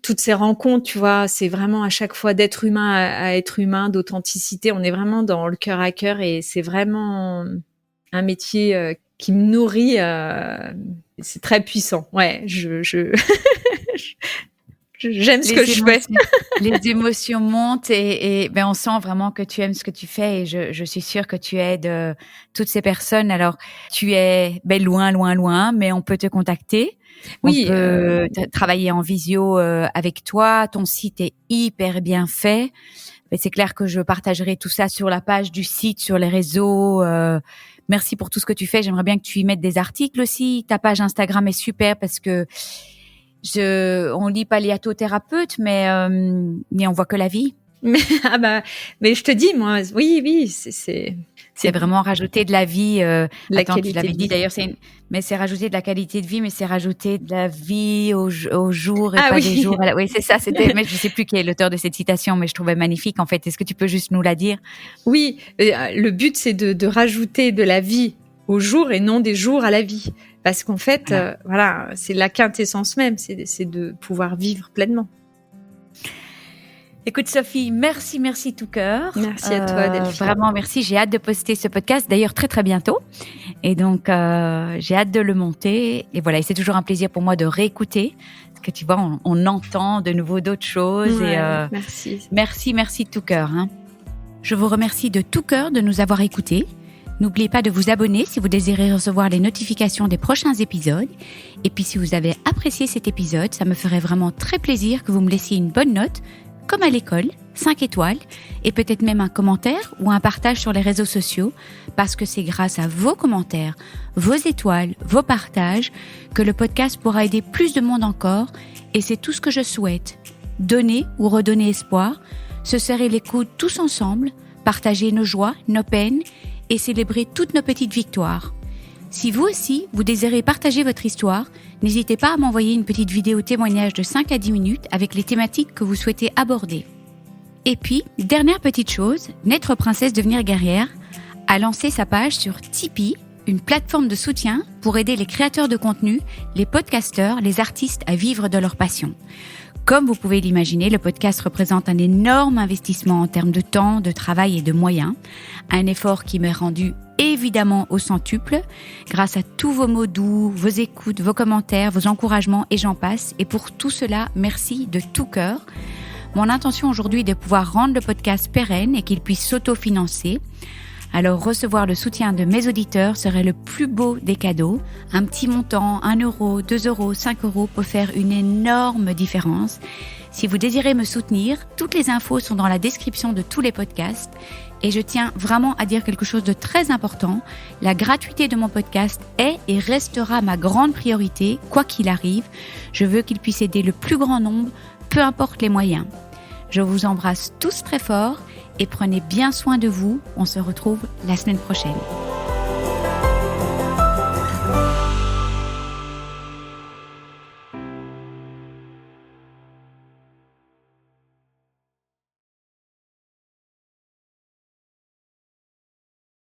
toutes ces rencontres, tu vois, c'est vraiment à chaque fois d'être humain à être humain, d'authenticité. On est vraiment dans le cœur à cœur, et c'est vraiment un métier qui me nourrit. C'est très puissant. Ouais, j'aime ce que Les je fais. émotions, les émotions montent et ben on sent vraiment que tu aimes ce que tu fais et je suis sûre que tu aides toutes ces personnes. Alors tu es ben loin, loin, loin, mais on peut te contacter. On Oui, peut travailler en visio avec toi. Ton site est hyper bien fait. Mais c'est clair que je partagerai tout ça sur la page du site, sur les réseaux. Merci pour tout ce que tu fais. J'aimerais bien que tu y mettes des articles aussi. Ta page Instagram est super parce que on lit paléatothérapeute, mais on voit que la vie. mais, mais je te dis, moi, oui, c'est C'est vraiment rajouter de la vie. Attends, tu l'avais dit d'ailleurs, mais c'est rajouter de la qualité de vie, mais c'est rajouter de la vie au jour et pas des jours. Oui, c'est ça. Mais je sais plus qui est l'auteur de cette citation, mais je trouvais magnifique en fait. Est-ce que tu peux juste nous la dire? Oui, le but c'est de rajouter de la vie au jour et non des jours à la vie, parce qu'en fait, voilà, c'est la quintessence même, c'est de pouvoir vivre pleinement. Écoute Sophie, merci tout cœur. Merci à toi Delphine. Vraiment merci, j'ai hâte de poster ce podcast d'ailleurs très bientôt. Et donc j'ai hâte de le monter et voilà, et c'est toujours un plaisir pour moi de réécouter parce que tu vois, on entend de nouveau d'autres choses merci de tout cœur. Je vous remercie de tout cœur de nous avoir écoutés. N'oubliez pas de vous abonner si vous désirez recevoir les notifications des prochains épisodes. Et puis si vous avez apprécié cet épisode, ça me ferait vraiment très plaisir que vous me laissiez une bonne note, comme à l'école, 5 étoiles, et peut-être même un commentaire ou un partage sur les réseaux sociaux, parce que c'est grâce à vos commentaires, vos étoiles, vos partages, que le podcast pourra aider plus de monde encore, et c'est tout ce que je souhaite. Donner ou redonner espoir, se serrer les coudes tous ensemble, partager nos joies, nos peines, et célébrer toutes nos petites victoires. Si vous aussi, vous désirez partager votre histoire, n'hésitez pas à m'envoyer une petite vidéo témoignage de 5 à 10 minutes avec les thématiques que vous souhaitez aborder. Et puis, dernière petite chose, Naître princesse devenir guerrière a lancé sa page sur Tipeee, une plateforme de soutien pour aider les créateurs de contenu, les podcasteurs, les artistes à vivre de leur passion. Comme vous pouvez l'imaginer, le podcast représente un énorme investissement en termes de temps, de travail et de moyens. Un effort qui m'est rendu évidemment au centuple, grâce à tous vos mots doux, vos écoutes, vos commentaires, vos encouragements et j'en passe. Et pour tout cela, merci de tout cœur. Mon intention aujourd'hui est de pouvoir rendre le podcast pérenne et qu'il puisse s'autofinancer. Alors recevoir le soutien de mes auditeurs serait le plus beau des cadeaux. Un petit montant, 1 euro, 2 euros, 5 euros peut faire une énorme différence. Si vous désirez me soutenir, toutes les infos sont dans la description de tous les podcasts. Et je tiens vraiment à dire quelque chose de très important. La gratuité de mon podcast est et restera ma grande priorité, quoi qu'il arrive. Je veux qu'il puisse aider le plus grand nombre, peu importe les moyens. Je vous embrasse tous très fort et prenez bien soin de vous. On se retrouve la semaine prochaine.